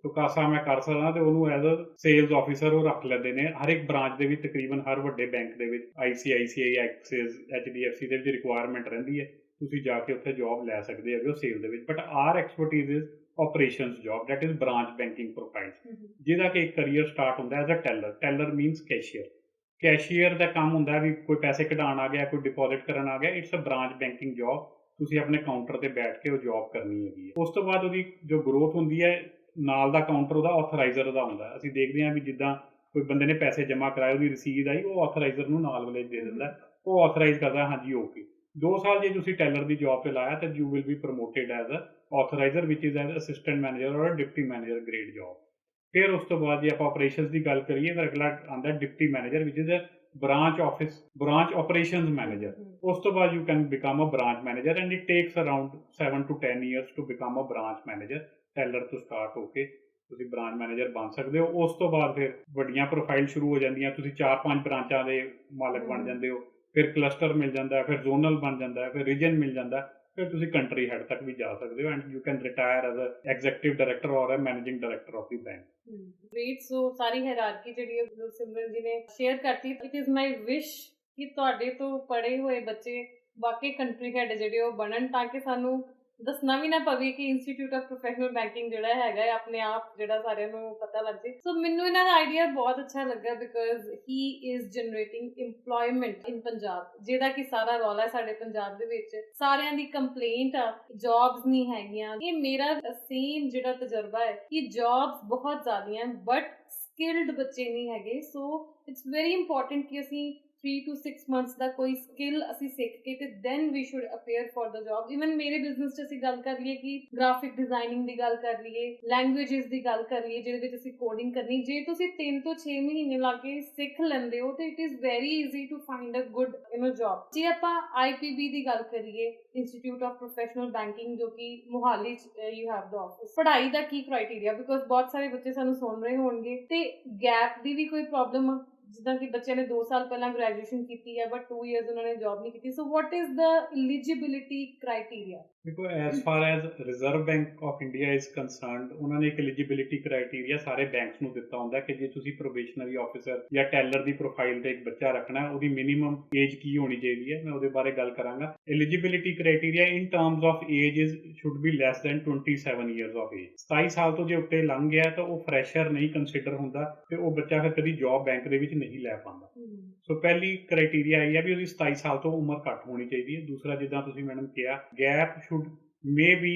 तो कासा मैं कर सकदा ਤੇ ਉਹਨੂੰ ਐਜ਼ ਅ ਸੇਲਸ ਆਫੀਸਰ ਉਹ ਰੱਖ ਲੈਂਦੇ ਨੇ। ਹਰ ਇੱਕ ਬ੍ਰਾਂਚ ਦੇ ਵਿੱਚ ਤਕਰੀਬਨ ਹਰ ਵੱਡੇ ਬੈਂਕ ਦੇ ਵਿੱਚ, ICICI, ਐਕਸਿਸ, HDFC ਦੇ ਵਿੱਚ ਰਿਕੁਆਇਰਮੈਂਟ ਰਹਿੰਦੀ ਹੈ, ਤੁਸੀਂ ਜਾ ਕੇ ਉੱਥੇ ਜੌਬ ਲੈ ਸਕਦੇ ਹੈਗੇ ਹੋ ਸੇਲ ਦੇ ਵਿੱਚ। But our expertise is operations job, that is branch banking profile, ਜਿਹਦਾ ਕਿ ਇੱਕ ਕਰੀਅਰ ਸਟਾਰਟ ਹੁੰਦਾ as a teller. Teller means cashier. Cashier ਦਾ ਕੰਮ ਹੁੰਦਾ ਵੀ ਕੋਈ ਪੈਸੇ ਕਢਾਉਣ ਆ ਗਿਆ, ਕੋਈ ਡਿਪੋਜ਼ਿਟ ਕਰਨ ਆ ਗਿਆ, it's a branch banking job. ਤੁਸੀਂ ਆਪਣੇ ਕਾਊਂਟਰ ਤੇ ਬੈਠ ਕੇ ਉਹ ਜੌਬ ਕਰਨੀ ਹੈਗੀ ਹੈ। ਉਸ ਤੋਂ ਬਾਅਦ ਉਹਦੀ ਜੋ ਗਰੋਥ ਹੁੰਦੀ ਹੈ, ਨਾਲ ਦਾ ਕਾਊਂਟਰ ਉਹਦਾ ਆਥੋਰਾਈਜ਼ਰ ਦਾ ਹੁੰਦਾ। ਅਸੀਂ ਦੇਖਦੇ ਹਾਂ ਵੀ ਜਿੱਦਾਂ ਕੋਈ ਬੰਦੇ ਨੇ ਪੈਸੇ ਜਮ੍ਹਾਂ ਕਰਾਏ, ਉਹਦੀ ਰਸੀਦ ਆਈ, ਉਹ ਆਥੋਰਾਈਜ਼ਰ ਨੂੰ ਨਾਲ ਵਾਲੇ ਦੇ ਦਿੰਦਾ, ਉਹ ਆਥੋਰਾਈਜ਼ ਕਰਦਾ ਹਾਂਜੀ ਓਕੇ। 2 ਸਾਲ ਜੇ ਤੁਸੀਂ ਟੈਲਰ ਦੀ ਜੌਬ ਤੇ ਲਾਇਆ ਤਾਂ you will be promoted as a authoriser, which is as assistant manager or deputy manager grade job. ਫਿਰ ਉਸ ਤੋਂ ਬਾਅਦ ਜੇ ਆਪਾਂ ਆਪਰੇਸ਼ਨਸ ਦੀ ਗੱਲ ਕਰੀਏ ਤਾਂ ਅਗਲਾ ਆਉਂਦਾ deputy manager, which is branch operations manager. ਉਸ ਤੋਂ ਬਾਅਦ you can become a branch manager and it takes around 7 to 10 years to become a branch manager. teller ਤੋਂ ਸਟਾਰਟ ਹੋ ਕੇ ਤੁਸੀਂ ਬ੍ਰਾਂਚ ਮੈਨੇਜਰ ਬਣ ਸਕਦੇ ਹੋ। ਉਸ ਤੋਂ ਬਾਅਦ ਫਿਰ ਵੱਡੀਆਂ ਪ੍ਰੋਫਾਈਲ ਸ਼ੁਰੂ ਹੋ ਜਾਂਦੀਆਂ, ਤੁਸੀਂ 4-5 ਬ੍ਰਾਂਚਾਂ ਦੇ ਮਾਲਕ ਬਣ ਜਾਂਦੇ ਹੋ, ਫਿਰ ਕਲਸਟਰ ਮਿਲ ਜਾਂਦਾ, ਫਿਰ ਜ਼ੋਨਲ ਬਣ ਜਾਂਦਾ, ਫਿਰ ਰੀਜਨ ਮਿਲ ਜਾਂਦਾ, ਫਿਰ ਤੁਸੀਂ ਕੰਟਰੀ ਹੈਡ ਤੱਕ ਵੀ ਜਾ ਸਕਦੇ ਹੋ and you can retire as a executive director or a managing director of the bank. Great. So ਸਾਰੀ ਹਾਇਰਾਰਕੀ ਜਿਹੜੀ ਸਿਮਰਨ ਜੀ ਨੇ ਸ਼ੇਅਰ ਕਰਤੀ। ਇਟ ਇਜ਼ ਮਾਈ ਵਿਸ਼ ਕਿ ਤੁਹਾਡੇ ਤੋਂ ਪੜ੍ਹੇ ਹੋਏ ਬੱਚੇ ਬਾਕੀ ਕੰਟਰੀ ਹੈਡ ਜਿਹੜੇ ਉਹ ਬਣਨ, ਤਾਂ ਕਿ ਸਾਨੂੰ ਦੱਸਣਾ ਵੀ ਨਾ ਪਵੇ ਕਿ ਇੰਸਟੀਚਿਊਟ ਆਫ ਪ੍ਰੋਫੈਸ਼ਨਲ ਬੈਂਕਿੰਗ ਜਿਹੜਾ ਹੈਗਾ ਆਪਣੇ ਆਪ ਜਿਹੜਾ ਸਾਰਿਆਂ ਨੂੰ ਪਤਾ ਲੱਗ ਜੇ। ਸੋ ਮੈਨੂੰ ਇਹਨਾਂ ਦਾ ਆਈਡੀਆ ਬਹੁਤ ਅੱਛਾ ਲੱਗਾ because he is generating employment ਇਨ ਪੰਜਾਬ, ਜਿਹਦਾ ਕਿ ਸਾਰਾ ਰੌਲਾ ਹੈ ਸਾਡੇ ਪੰਜਾਬ ਦੇ ਵਿੱਚ। ਸਾਰਿਆਂ ਦੀ ਕੰਪਲੇਂਟ ਆ ਜੌਬਸ ਨਹੀਂ ਹੈਗੀਆਂ। ਇਹ ਮੇਰਾ ਸੇਮ ਜਿਹੜਾ ਤਜਰਬਾ ਹੈ ਕਿ ਜੌਬਸ ਬਹੁਤ ਜ਼ਿਆਦੀਆਂ ਬਟ ਸਕਿਲਡ ਬੱਚੇ ਨਹੀਂ ਹੈਗੇ। ਸੋ ਇਟਸ ਵੈਰੀ ਇੰਪੋਰਟੈਂਟ ਕਿ ਅਸੀਂ 3 to 6 months ਦਾ ਕੋਈ ਸਕਿੱਲ ਅਸੀਂ ਸਿੱਖ ਕੇ ਤੇ then we should appear for the job। Even ਮੇਰੇ ਬਿਜ਼ਨਸ 'ਚ ਅਸੀਂ ਗੱਲ ਕਰ ਲਈਏ ਕਿ ਗ੍ਰਾਫਿਕ ਡਿਜ਼ਾਈਨਿੰਗ ਦੀ ਗੱਲ ਕਰ ਲਈਏ, ਲੈਂਗੁਏਜਸ ਦੀ ਗੱਲ ਕਰ ਲਈਏ ਜਿਹਦੇ ਵਿੱਚ ਅਸੀਂ ਕੋਡਿੰਗ ਕਰਨੀ, ਜੇ ਤੁਸੀਂ 3 ਤੋਂ 6 ਮਹੀਨੇ ਲਾ ਕੇ ਸਿੱਖ ਲੈਂਦੇ ਹੋ ਤੇ it is very easy to find a good job. ਜੇ ਆਪਾਂ IPB ਦੀ ਗੱਲ ਕਰੀਏ, ਇੰਸਟੀਚਿਊਟ ਆਫ ਪ੍ਰੋਫੈਸ਼ਨਲ ਬੈਂਕਿੰਗ, ਜੋ ਕਿ ਮੁਹਾਲੀ 'ਚ ਯੂ ਹੈਵ ਦ ਆਫਿਸ, ਪੜ੍ਹਾਈ ਦਾ ਕੀ ਕ੍ਰਾਈਟੇਰੀਆ, ਬਿਕੋਜ਼ ਬਹੁਤ ਸਾਰੇ ਬੱਚੇ ਸਾਨੂੰ ਸੁਣ ਰਹੇ ਹੋਣਗੇ ਤੇ ਗੈਪ ਦੀ ਵੀ ਕੋਈ ਪ੍ਰੋਬਲਮ ਆ, ਜਿੱਦਾਂ ਕਿ ਬੱਚਿਆਂ ਨੇ 2 ਸਾਲ ਪਹਿਲਾਂ ਗ੍ਰੈਜੂਏਸ਼ਨ ਕੀਤੀ ਹੈ ਬਟ 2 ਇਅਰਸ ਉਹਨਾਂ ਨੇ ਜੌਬ ਨਹੀਂ ਕੀਤੀ, so what is the eligibility criteria? ਦੇਖੋ, as far as reserve bank of India is concerned, ਉਹਨਾਂ ਨੇ ਇੱਕ ਐਲੀਜੀਬਿਲਿਟੀ ਕ੍ਰਾਈਟੇਰੀਆ ਸਾਰੇ ਬੈਂਕਸ ਨੂੰ ਦਿੱਤਾ ਹੁੰਦਾ ਕਿ ਜੇ ਤੁਸੀਂ ਪ੍ਰੋਬੇਸ਼ਨਰੀ ਆਫਿਸਰ ਜਾਂ ਟੈਲਰ ਦੀ ਪ੍ਰੋਫਾਈਲ ਤੇ ਇੱਕ ਬੱਚਾ ਰੱਖਣਾ ਹੈ, ਉਹਦੀ ਮਿਨੀਮਮ ਏਜ ਕੀ ਹੋਣੀ ਚਾਹੀਦੀ ਹੈ, ਮੈਂ ਉਹਦੇ ਬਾਰੇ ਗੱਲ ਕਰਾਂਗਾ। Eligibility criteria in terms of age is should be less than 27 years of age. 27 ਸਾਲ ਤੋਂ ਜੇ ਉੱਤੇ ਲੰਘ ਗਿਆ ਤਾਂ ਉਹ ਫਰੈਸ਼ਰ ਨਹੀਂ ਕੰਸੀਡਰ ਹੁੰਦਾ ਤੇ ਉਹ ਬੱਚਾ ਫਿਰ ਕਦੀ ਜੌਬ ਬੈਂਕ ਦੇ ਵਿੱਚ ਨਹੀਂ ਲੈ ਪਾਉਂਦਾ। ਸੋ ਪਹਿਲੀ ਕ੍ਰਾਈਟੇਰੀਆ ਇਹ ਹੈ ਵੀ ਉਹਦੀ 27 ਸਾਲ ਤੋਂ ਉਮਰ ਘੱਟ ਹੋਣੀ ਚਾਹੀਦੀ ਹੈ। ਦੂਸਰਾ, ਜਿੱਦਾਂ ਤੁਸੀਂ ਮੈਡਮ ਕਿਹਾ, gap should may be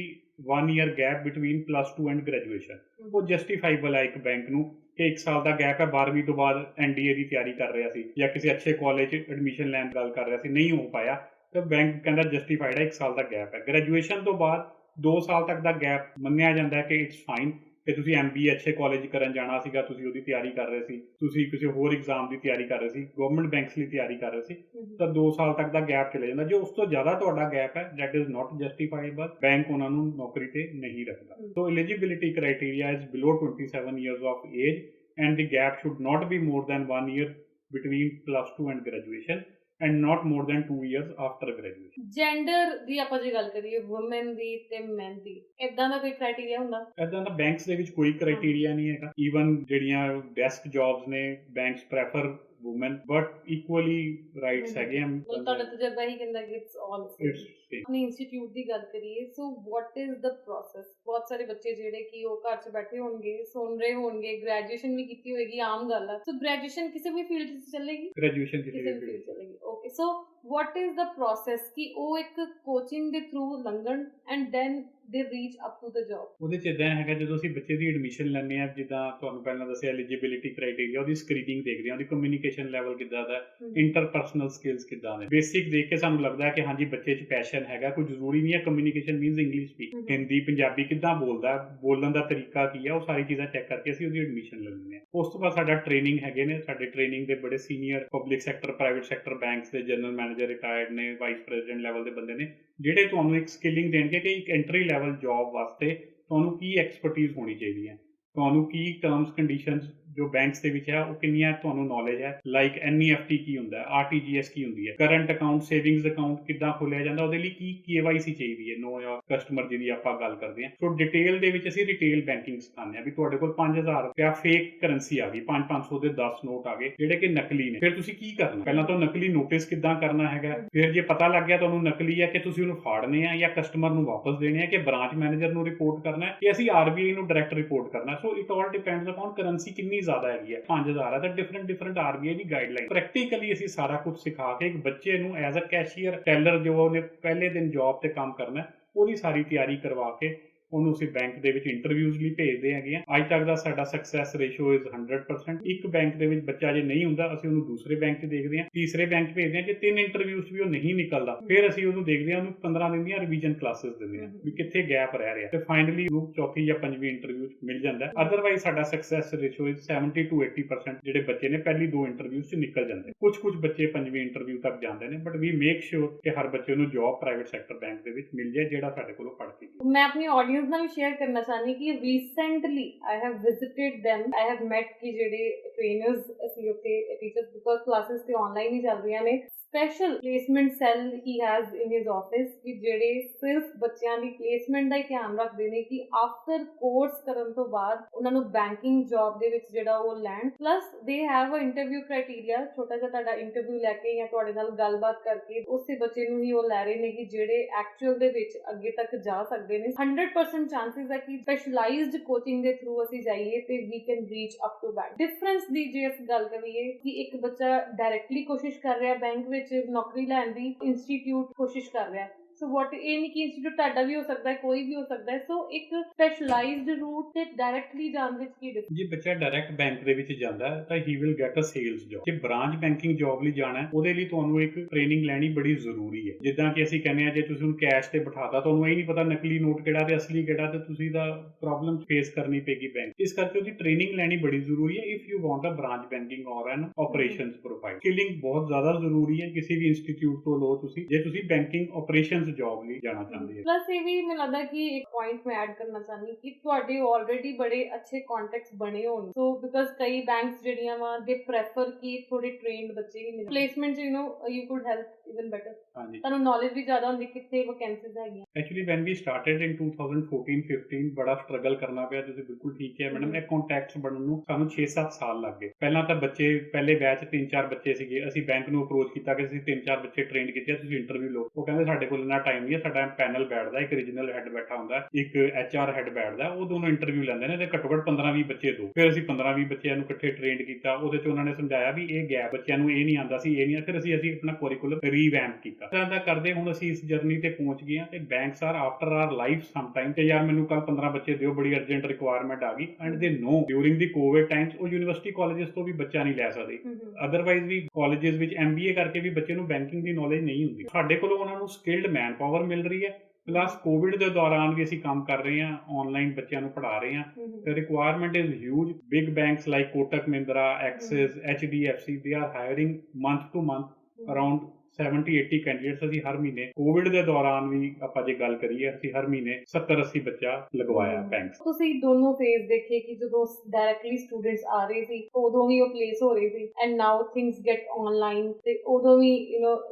1 year gap between +2 and graduation. ਉਹ ਜਸਟੀਫਾਈਬਲ ਹੈ ਇੱਕ ਬੈਂਕ ਨੂੰ ਕਿ 1 ਸਾਲ ਦਾ ਗੈਪ ਹੈ, 12ਵੀਂ ਤੋਂ ਬਾਅਦ NDA ਦੀ ਤਿਆਰੀ ਕਰ ਰਿਹਾ ਸੀ ਜਾਂ ਕਿਸੇ ਅੱਛੇ ਕਾਲਜ 'ਚ ਐਡਮਿਸ਼ਨ ਲੈਣ ਦੀ ਗੱਲ ਕਰ ਰਿਹਾ ਸੀ, ਨਹੀਂ ਹੋ ਪਾਇਆ ਤਾਂ ਬੈਂਕ ਕਹਿੰਦਾ ਜਸਟੀਫਾਈਡ ਹੈ, 1 ਸਾਲ ਦਾ ਗੈਪ ਹੈ। ਗ੍ਰੈਜੂਏਸ਼ਨ ਤੋਂ ਬਾਅਦ 2 ਸਾਲ ਤੱਕ ਦਾ ਗੈਪ ਮੰਨਿਆ ਜਾਂਦਾ ਹੈ ਕਿ ਇਟਸ ਫਾਈਨ, ਕਿ ਤੁਸੀਂ MBA ਅੱਛੇ ਕਾਲਜ ਕਰਨ ਜਾਣਾ ਸੀਗਾ, ਤੁਸੀਂ ਉਹਦੀ ਤਿਆਰੀ ਕਰ ਰਹੇ ਸੀ, ਤੁਸੀਂ ਕਿਸੇ ਹੋਰ ਐਗਜ਼ਾਮ ਦੀ ਤਿਆਰੀ ਕਰ ਰਹੇ ਸੀ, ਗਵਰਨਮੈਂਟ ਬੈਂਕਸ ਲਈ ਤਿਆਰੀ ਕਰ ਰਹੇ ਸੀ, ਤਾਂ 2 ਸਾਲ ਤੱਕ ਦਾ ਗੈਪ ਚਲੇ ਜਾਂਦਾ। ਜੇ ਉਸ ਤੋਂ ਜ਼ਿਆਦਾ ਤੁਹਾਡਾ ਗੈਪ ਹੈ, that is not justifiable, bank ਉਹਨਾਂ ਨੂੰ ਨੌਕਰੀ ਤੇ ਨਹੀਂ ਰੱਖਦਾ। So eligibility criteria is below 27 years of age and the gap should not be more than 1 year between +2 and graduation and not more than 2 years after graduation। Gender ਦੀ ਆਪਾਂ ਜੇ ਗੱਲ ਕਰੀਏ, ਵੂਮਨ ਦੀ ਤੇ ਮੈਨ ਦੀ, ਇਦਾਂ ਦਾ ਕੋਈ ਕ੍ਰਾਈਟੇਰੀਆ ਹੁੰਦਾ? ਇਦਾਂ ਦਾ ਬੈਂਕਸ ਦੇ ਵਿੱਚ ਕੋਈ ਕ੍ਰਾਈਟੇਰੀਆ ਨਹੀਂ ਹੈਗਾ। ਈਵਨ ਜਿਹੜੀਆਂ ਡੈਸਕ ਜੌਬਸ ਨੇ, banks prefer woman, but equally rights ਹੈਗੇ ਆ। ਤੁਹਾਡਾ ਤਜਰਬਾ ਹੀ ਕਹਿੰਦਾ ਕਿ ਇਟਸ ਆਲ ਸੇਮ। ਆਪਣੇ ਇੰਸਟੀਚਿਊਟ ਦੀ ਗੱਲ ਕਰੀਏ, ਸੋ ਵਾਟ ਇਜ਼ ਦ ਪ੍ਰੋਸੈਸ? ਬਹੁਤ ਸਾਰੇ ਬੱਚੇ ਜਿਹੜੇ ਕਿ ਉਹ ਘਰ 'ਚ ਬੈਠੇ ਹੋਣਗੇ, ਸੁਣ ਰਹੇ ਹੋਣਗੇ, ਗ੍ਰੈਜੂਏਸ਼ਨ ਵੀ ਕੀਤੀ ਹੋਏਗੀ, ਆਮ ਗੱਲ ਆ, ਸੋ ਗ੍ਰੈਜੂਏਸ਼ਨ ਕਿਸੇ ਵੀ ਫੀਲਡ 'ਚ ਚੱਲੇਗੀ, ਗ੍ਰੈਜੂਏਸ਼ਨ ਕਿਸੇ ਵੀ ਫੀਲਡ ਚੱਲੇਗੀ। Okay, so what is the process ਕਿ ਉਹ ਇੱਕ ਕੋਚਿੰਗ ਦੇ ਥਰੂ ਲੰਘਣ and then they reach up to the job? ਉਹਦੇ 'ਚ ਇਦਾਂ ਹੈਗਾ, ਜਦੋਂ ਅਸੀਂ ਬੱਚੇ ਦੀ ਐਡਮਿਸ਼ਨ ਲੈਂਦੇ ਹਾਂ, ਜਿੱਦਾਂ ਤੁਹਾਨੂੰ ਪਹਿਲਾਂ ਦੱਸਿਆ ਐਲੀਜੀਬਿਲਿਟੀ ਕ੍ਰਾਈਟੇਰੀਆ, ਉਹਦੀ ਸਕਰੀਨਿੰਗ ਦੇਖਦੇ ਹਾਂ, ਉਹਦੀ ਕਮਿਊਨੀਕੇਸ਼ਨ ਲੈਵਲ ਕਿੱਦਾਂ ਦਾ, ਇੰਟਰਪਰਸਨਲ ਸਕਿੱਲਸ ਕਿੱਦਾਂ ਨੇ। ਬੇਸਿਕ ਦੇਖ ਕੇ ਸਾਨੂੰ ਲੱਗਦਾ ਹੈ ਕਿ ਹਾਂਜੀ ਬੱਚੇ 'ਚ ਪੈਸ਼ਨ ਹੈਗਾ। ਕੋਈ ਜ਼ਰੂਰੀ ਨਹੀਂ ਹੈ communication means English speak, Hindi Punjabi ਕਿੱਦਾਂ ਬੋਲਦਾ, ਬੋਲਣ ਦਾ ਤਰੀਕਾ ਕੀ ਹੈ, ਉਹ ਸਾਰੀ ਚੀਜ਼ਾਂ ਚੈੱਕ ਕਰਕੇ ਅਸੀਂ ਉਹਦੀ ਐਡਮਿਸ਼ਨ ਲੈ ਲੈਂਦੇ ਹਾਂ। ਉਸ ਤੋਂ ਬਾਅਦ ਸਾਡਾ ਟ੍ਰੇਨਿੰਗ ਹੈਗੇ ਨੇ, ਸਾਡੇ ਟ੍ਰੇਨਿੰਗ ਦੇ ਬੜੇ senior public sector, private sector banks ਦੇ ਜਨਰਲ ਮੈਨੇਜਰ ਰਿਟਾਇਰਡ ਨੇ, ਵਾਈਸ ਪ੍ਰੈਜ਼ੀਡੈਂਟ ਲੈਵਲ ਦੇ ਬੰਦੇ ਨੇ, ਜਿਹੜੇ ਤੁਹਾਨੂੰ ਇੱਕ ਸਕਿਲਿੰਗ ਦੇਣਗੇ ਕਿ ਇੱਕ ਐਂਟਰੀ ਲੈਵਲ ਜੌਬ ਵਾਸਤੇ ਤੁਹਾਨੂੰ ਕੀ ਐਕਸਪਰਟੀਜ਼ ਹੋਣੀ ਚਾਹੀਦੀ ਹੈ, ਤੁਹਾਨੂੰ ਕੀ ਟਰਮਸ ਕੰਡੀਸ਼ਨਸ ਜੋ ਬੈਂਕਸ ਦੇ ਵਿੱਚ ਹੈ ਉਹ ਕਿੰਨੀਆਂ ਤੁਹਾਨੂੰ ਨੌਲੇਜ ਹੈ, ਲਾਈਕ NEFT ਕੀ ਹੁੰਦਾ ਹੈ, RTGS ਕੀ ਹੁੰਦੀ ਹੈ, ਕਰੰਟ ਅਕਾਊਂਟ, ਸੇਵਿੰਗਸ ਅਕਾਊਂਟ ਕਿੱਦਾਂ ਖੋਲਿਆ ਜਾਂਦਾ, ਉਹਦੇ ਲਈ ਕੀ KYC ਚਾਹੀਦੀ ਹੈ, ਨੋ ਯੋਰ ਕਸਟਮਰ ਜਿਹਦੀ ਆਪਾਂ ਗੱਲ ਕਰਦੇ ਹਾਂ। ਸੋ ਡਿਟੇਲ ਦੇ ਵਿੱਚ ਅਸੀਂ ਰਿਟੇਲ ਬੈਂਕਿੰਗ ਸਿਖਾਉਂਦੇ ਹਾਂ ਵੀ ਤੁਹਾਡੇ ਕੋਲ 5000 ਰੁਪਇਆ ਫੇਕ ਕਰੰਸੀ ਆ ਗਈ, 500 ਦੇ 10 ਨੋਟ ਆ ਗਏ ਜਿਹੜੇ ਕਿ ਨਕਲੀ ਨੇ, ਫਿਰ ਤੁਸੀਂ ਕੀ ਕਰਨਾ? ਪਹਿਲਾਂ ਤਾਂ ਨਕਲੀ ਨੋਟਿਸ ਕਿੱਦਾਂ ਕਰਨਾ ਹੈਗਾ, ਫਿਰ ਜੇ ਪਤਾ ਲੱਗ ਗਿਆ ਤੁਹਾਨੂੰ ਨਕਲੀ ਹੈ ਕਿ ਤੁਸੀਂ ਉਹਨੂੰ ਫਾੜਨੇ ਆ ਜਾਂ ਕਸਟਮਰ ਨੂੰ ਵਾਪਸ ਦੇਣੇ ਆ ਕਿ ਬ੍ਰਾਂਚ ਮੈਨੇਜਰ ਨੂੰ ਰਿਪੋਰਟ ਕਰਨਾ ਹੈ ਕਿ ਅਸੀਂ RBI ਨੂੰ ਡਾਇਰੈਕਟ ਰਿਪੋਰਟ ਕਰਨਾ। So it all depends upon currency ਕਿੰਨੀ ਜ਼ਿਆਦਾ ਹੈਗੀ ਹੈ। 5000 ਹੈ ਤਾਂ ਡਿਫਰੈਂਟ RBI ਦੀ ਗਾਈਡਲਾਈਨ। ਪ੍ਰੈਕਟੀਕਲੀ ਅਸੀਂ ਸਾਰਾ ਕੁਝ ਸਿਖਾ ਕੇ ਇੱਕ ਬੱਚੇ ਨੂੰ ਐਜ਼ ਅ ਕੈਸ਼ੀਅਰ, ਟੈਲਰ ਜੋ ਉਹਨੇ ਪਹਿਲੇ ਦਿਨ ਜੌਬ ਤੇ ਕੰਮ ਕਰਨਾ, ਉਹਦੀ ਸਾਰੀ ਤਿਆਰੀ ਕਰਵਾ ਕੇ ਉਹਨੂੰ ਅਸੀਂ ਬੈਂਕ ਦੇ ਵਿੱਚ ਇੰਟਰਵਿਊਜ਼ ਲਈ ਭੇਜਦੇ ਹੈਗੇ ਆ। ਅੱਜ ਤੱਕ ਦਾ ਸਾਡਾ ਸਕਸੈਸ ਰੇਸ਼ੋ ਇਜ਼ 100%। ਇੱਕ ਬੈਂਕ ਦੇ ਵਿੱਚ ਬੱਚਾ ਜੇ ਨਹੀਂ ਹੁੰਦਾ, ਅਸੀਂ ਉਹਨੂੰ ਦੂਸਰੇ ਬੈਂਕ 'ਚ ਦੇਖਦੇ ਹਾਂ, ਤੀਸਰੇ ਬੈਂਕ 'ਚ ਭੇਜਦੇ ਹਾਂ। ਜੇ 3 ਇੰਟਰਵਿਊਜ਼ ਵੀ ਉਹ ਨਹੀਂ ਨਿਕਲਦਾ, ਫਿਰ ਅਸੀਂ ਉਹਨੂੰ ਦੇਖਦੇ ਹਾਂ, ਉਹਨੂੰ 15 ਦਿਨ ਦੀਆਂ ਰਿਵੀਜ਼ਨ ਕਲਾਸਿਸ ਦਿੰਦੇ ਹਾਂ ਵੀ ਕਿੱਥੇ ਗੈਪ ਰਹਿ ਰਿਹਾ, ਤੇ ਫਾਈਨਲੀ ਉਹਨੂੰ ਚੌਥੀ ਜਾਂ ਪੰਜਵੀਂ ਇੰਟਰਵਿਊ 'ਚ ਮਿਲ ਜਾਂਦਾ। ਅਦਰਵਾਈਜ਼ ਸਾਡਾ ਸਕਸੈਸ ਰੇਸ਼ੋ ਇਜ਼ 70 to 80% ਜਿਹੜੇ ਬੱਚੇ ਨੇ ਪਹਿਲੀ 2 ਇੰਟਰਵਿਊਜ਼ 'ਚ ਨਿਕਲ ਜਾਂਦੇ। ਕੁਝ ਬੱਚੇ ਪੰਜਵੀਂ ਇੰਟਰਵਿਊ ਤੱਕ ਜਾਂਦੇ ਨੇ, ਬਟ ਵੀ ਮੇਕ ਸ਼ੋਰ ਕਿ ਹਰ ਬੱਚੇ ਨੂੰ ਜੌਬ ਪ੍ਰਾਈਵੇਟ ਸੈਕਟਰ ਬੈਂਕ ਦੇ ਵਿੱਚ ਮਿਲ ਜਾਏ ਜਿਹੜਾ ਸਾਡੇ ਕੋਲੋਂ ਪੜ੍ਹ ਕੇ। ਮੈਂ ਆਪਣੀ ਆਡੀਅנס ਨਾਲ ਵੀ ਸ਼ੇਅਰ ਕਰਨਾ ਚਾਹਨੀ ਕਿ recently I have visited them, I have met ਕਿ ਜਿਹੜੇ ਟ੍ਰੇਨਰਸ ਅਸੀਂ ਉੱਥੇ ਟੀਚਰਸ, ਬਿਕੋਜ਼ ਕਲਾਸਿਸ ਤੇ ਆਨਲਾਈਨ ਹੀ ਚੱਲ ਰਹੀਆਂ ਨੇ, ਸਪੈਸ਼ਲ ਪਲੇਸਮੈਂਟ ਸੈੱਲ ਹੀ ਹੈਜ਼ ਇਨ ਹਿਜ਼ ਆਫਿਸ ਕਿ ਜਿਹੜੇ ਸਿਰਫ ਬੱਚਿਆਂ ਦੀ ਪਲੇਸਮੈਂਟ ਦਾ ਹੀ ਧਿਆਨ ਰੱਖਦੇ ਨੇ ਕਿ ਆਫਟਰ ਕੋਰਸ ਕਰਨ ਤੋਂ ਬਾਅਦ ਉਹਨਾਂ ਨੂੰ ਬੈਂਕਿੰਗ ਜੌਬ ਦੇ ਵਿੱਚ ਜਿਹੜਾ ਉਹ ਲੈਣ। Plus they have a interview criteria, ਛੋਟਾ ਜਿਹਾ ਤੁਹਾਡਾ ਇੰਟਰਵਿਊ ਲੈ ਕੇ ਜਾਂ ਤੁਹਾਡੇ ਨਾਲ ਗੱਲਬਾਤ ਕਰਕੇ ਉਸੇ ਬੱਚੇ ਨੂੰ ਹੀ ਉਹ ਲੈ ਰਹੇ ਨੇ ਕਿ ਜਿਹੜੇ ਐਕਚੁਅਲ ਦੇ ਵਿੱਚ ਅੱਗੇ ਤੱਕ ਜਾ ਸਕਦੇ ਨੇ। 100% ਚਾਂਸਿਸ ਹੈ ਕਿ ਸਪੈਸ਼ਲਾਈਜ਼ਡ ਕੋਚਿੰਗ ਦੇ ਥਰੂ ਅਸੀਂ ਜਾਈਏ ਤੇ we can reach up to bank. Difference ਦੀ ਜੇ ਅਸੀਂ ਗੱਲ ਕਰੀਏ ਕਿ ਇੱਕ ਬੱਚਾ ਡਾਇਰੈਕਟਲੀ ਕੋਸ਼ਿਸ਼ ਕਰ ਰਿਹਾ ਬੈਂਕ ਵਿੱਚ ਨੌਕਰੀ ਲੈਣ ਦੀ, ਇੰਸਟੀਟਿਊਟ ਕੋਸ਼ਿਸ਼ ਕਰ ਰਿਹਾ, ਸੋ ਵਾਟ ਇਹ ਨਹੀਂ ਕਿ ਇੰਸਟੀਟਿਊਟ ਤੁਹਾਡਾ ਵੀ ਹੋ ਸਕਦਾ ਹੈ, ਕੋਈ ਵੀ ਹੋ ਸਕਦਾ ਹੈ। ਸੋ ਇੱਕ ਸਪੈਸ਼ਲਾਈਜ਼ਡ ਰੂਟ ਤੇ ਡਾਇਰੈਕਟਲੀ ਜਾਣ ਵਿੱਚ ਕੀ difference? ਜੇ ਬੱਚਾ ਡਾਇਰੈਕਟ ਬੈਂਕ ਦੇ ਵਿੱਚ ਜਾਂਦਾ ਹੈ ਤਾਂ he will get a sales job. ਜੇ ਬ੍ਰਾਂਚ ਬੈਂਕਿੰਗ ਜੌਬ ਲਈ ਜਾਣਾ ਹੈ ਉਹਦੇ ਲਈ ਤੁਹਾਨੂੰ ਇੱਕ ਟ੍ਰੇਨਿੰਗ ਲੈਣੀ ਬੜੀ ਜ਼ਰੂਰੀ ਹੈ। ਜਿੱਦਾਂ ਕਿ ਅਸੀਂ ਕਹਿੰਦੇ ਆ ਜੇ ਤੁਸੀਂ ਉਹਨੂੰ ਕੈਸ਼ ਤੇ ਬਿਠਾਤਾ ਤੁਹਾਨੂੰ ਇਹ ਨਹੀਂ ਪਤਾ ਨਕਲੀ ਨੋਟ ਕਿਹੜਾ ਤੇ ਅਸਲੀ ਕਿਹੜਾ, ਤੇ ਤੁਸੀਂ ਦਾ ਪ੍ਰੋਬਲਮ ਫੇਸ ਕਰਨੀ ਪਏਗੀ ਬੈਂਕ। ਇਸ ਕਰਕੇ ਉਹਦੀ ਟ੍ਰੇਨਿੰਗ ਲੈਣੀ ਬੜੀ ਜ਼ਰੂਰੀ ਹੈ if you want a branch banking or an operations profile. Skilling ਬਹੁਤ ਜ਼ਿਆਦਾ ਜ਼ਰੂਰੀ ਹੈ ਕਿਸੇ ਵੀ ਇੰਸਟੀਚਿਊਟ ਤੋਂ ਲਓ ਤੁਸੀਂ, ਜੇ ਤੁਸੀਂ ਬੈਂਕਿੰਗ ਆਪਰੇਸ਼ਨਸ ਜੌਬ ਲਈ ਜਾਣਾ ਚਾਹੁੰਦੇ ਹੋ। ਪਲੱਸ ਇਹ ਵੀ ਮੈਨੂੰ ਲੱਗਦਾ ਕਿ ਇੱਕ ਪੁਆਇੰਟ ਮੈਂ ਐਡ ਕਰਨਾ ਚਾਹੁੰਦੀ ਕਿ ਤੁਹਾਡੇ ਆਲਰੇਡੀ ਬੜੇ ਅੱਛੇ ਕੰਟੈਕਟਸ ਬਣੇ ਹੋਣ। ਸੋ ਬਿਕਾਜ਼ ਕਈ ਬੈਂਕਸ ਜਿਹੜੀਆਂ ਵਾ ਦੇ ਪ੍ਰੈਫਰ ਕਿ ਥੋੜੇ ਟ੍ਰੇਨਡ ਬੱਚੇ ਹੀ ਮਿਲਣ placement you could help even better. ਹਾਂਜੀ, ਤੁਹਾਨੂੰ ਨੌਲੇਜ ਵੀ ਜ਼ਿਆਦਾ ਹੁੰਦੀ ਕਿੱਥੇ ਵੈਕੈਂਸੀਜ਼ ਹੈਗੀਆਂ। ਐਕਚੁਅਲੀ ਵੈਨ ਵੀ ਸਟਾਰਟਡ ਇਨ 2014-15 ਬੜਾ ਸਟਰਗਲ ਕਰਨਾ ਪਿਆ। ਤੁਸੀਂ ਬਿਲਕੁਲ ਠੀਕ ਹੈ ਮੈਡਮ, ਇਹ ਕੰਟੈਕਟਸ ਬਣਨ ਨੂੰ ਸਾਨੂੰ 6-7 ਸਾਲ ਲੱਗ ਗਏ। ਪਹਿਲਾਂ ਤਾਂ ਬੱਚੇ ਪਹਿਲੇ ਬੈਚ 3-4 ਬੱਚੇ ਸੀਗੇ, ਅਸੀਂ ਬੈਂਕ ਨੂੰ ਅਪਰੋਚ ਕੀਤਾ ਕਿ ਅਸੀਂ 3-4 ਬੱਚੇ ਟ੍ਰੇਨ ਕੀਤੇ, ਤੁਸੀਂ ਇੰਟਰਵਿਊ ਲਓ। ਉਹ ਕਹਿੰਦੇ ਸਾਡੇ ਕੋਲ ਇੰਨਾ ਟਾਈਮ ਨਹੀਂ ਹੈ, ਸਾਡਾ ਪੈਨਲ ਬੈਠਦਾ, ਇੱਕ ਰੀਜਨਲ ਹੈਡ ਬੈਠਾ ਹੁੰਦਾ, ਇੱਕ HR ਹੈਡ ਬੈਠਦਾ, ਉਹ ਦੋਨੋਂ ਇੰਟਰਵਿਊ ਲੈਂਦੇ ਨੇ ਤੇ ਘੱਟੋ ਘੱਟ 15-20 ਬੱਚੇ ਦੋ। ਫਿਰ ਅਸੀਂ 15-20 ਬੱਚਿਆਂ ਨੂੰ ਇਕੱਠੇ ਟ੍ਰੇਨ ਕੀਤਾ, ਉਹਦੇ 'ਚ ਉਹਨਾਂ ਨੇ ਸਮਝਾਇਆ ਵੀ ਇਹ ਗੈਪ ਬੱਚਿਆਂ ਨੂੰ ਇਹ ਨਹੀਂ ਆਉਂਦਾ ਸੀ, ਇਹ ਨਹੀਂ। ਫਿਰ ਅਸੀਂ ਆਪਣਾ ਕੋਰੀਕੁਲਮ ਰੀਵੈਂਪ ਕੀਤਾ। ਤਾਂ ਕਰਦੇ ਹੁਣ ਅਸੀਂ ਇਸ ਜਰਨੀ ਤੇ ਪਹੁੰਚ ਗਏ ਹਾਂ ਤੇ banks are after our life sometime ਤੇ ਯਾਰ ਮੈਨੂੰ ਕੱਲ 15 ਬੱਚੇ ਦਿਓ, ਬੜੀ ਅਰਜੈਂਟ ਰਿਕੁਆਇਰਮੈਂਟ ਆ ਗਈ ਐਂਡ ਦੇ ਨੋ ਡਿਊਰਿੰਗ ਦੀ ਕੋਵਿਡ ਟਾਈਮਸ ਉਹ ਯੂਨੀਵਰਸਿਟੀ ਕਾਲਜਸ ਤੋਂ ਵੀ ਬੱਚਾ ਨਹੀਂ ਲੈ ਸਕਦੇ। ਅਦਰਵਾਈਜ਼ ਵੀ ਕਾਲਜਸ ਵਿੱਚ MBA ਕਰਕੇ ਵੀ ਬੱਚੇ ਨੂੰ ਬੈਂਕਿੰਗ ਦੀ ਨੌਲੇਜ ਨਹੀਂ ਹੁੰਦੀ। ਸਾਡੇ ਕੋਲੋਂ ਉਹਨਾਂ ਨੂੰ ਸਕਿਲਡ ਮੈਨ ਪਾਵਰ ਮਿਲ ਰਹੀ ਹੈ, ਪਲੱਸ ਕੋਵਿਡ ਦੇ ਦੌਰਾਨ ਵੀ ਅਸੀਂ ਕੰਮ ਕਰ ਰਹੇ ਹਾਂ, ਆਨਲਾਈਨ ਬੱਚਿਆਂ ਨੂੰ ਪੜ੍ਹਾ ਰਹੇ ਹਾਂ। The requirement is huge. Big banks like Kotak Mahindra, Axis, HDFC, they are hiring month to month around 70-80 candidates ਅਸੀਂ ਹਰ ਮਹੀਨੇ। ਕੋਵਿਡ ਦੇ ਦੌਰਾਨ ਵੀ ਆਪਾਂ ਜੇ ਗੱਲ ਕਰੀਏ ਅਸੀਂ ਹਰ ਮਹੀਨੇ 70-80 ਬੱਚਾ ਲਗਵਾਇਆ ਬੈਂਕਸ। ਤੁਸੀਂ ਦੋਨੋਂ ਫੇਜ਼ ਦੇਖੇ ਕਿ ਜਦੋਂ ਡਾਇਰੈਕਟਲੀ ਸਟੂਡੈਂਟਸ ਆ ਰਹੇ ਸੀ ਉਦੋਂ ਵੀ ਉਹ ਪਲੇਸ ਹੋ ਰਹੇ ਸੀ and now things get online ਤੇ ਉਦੋਂ ਵੀ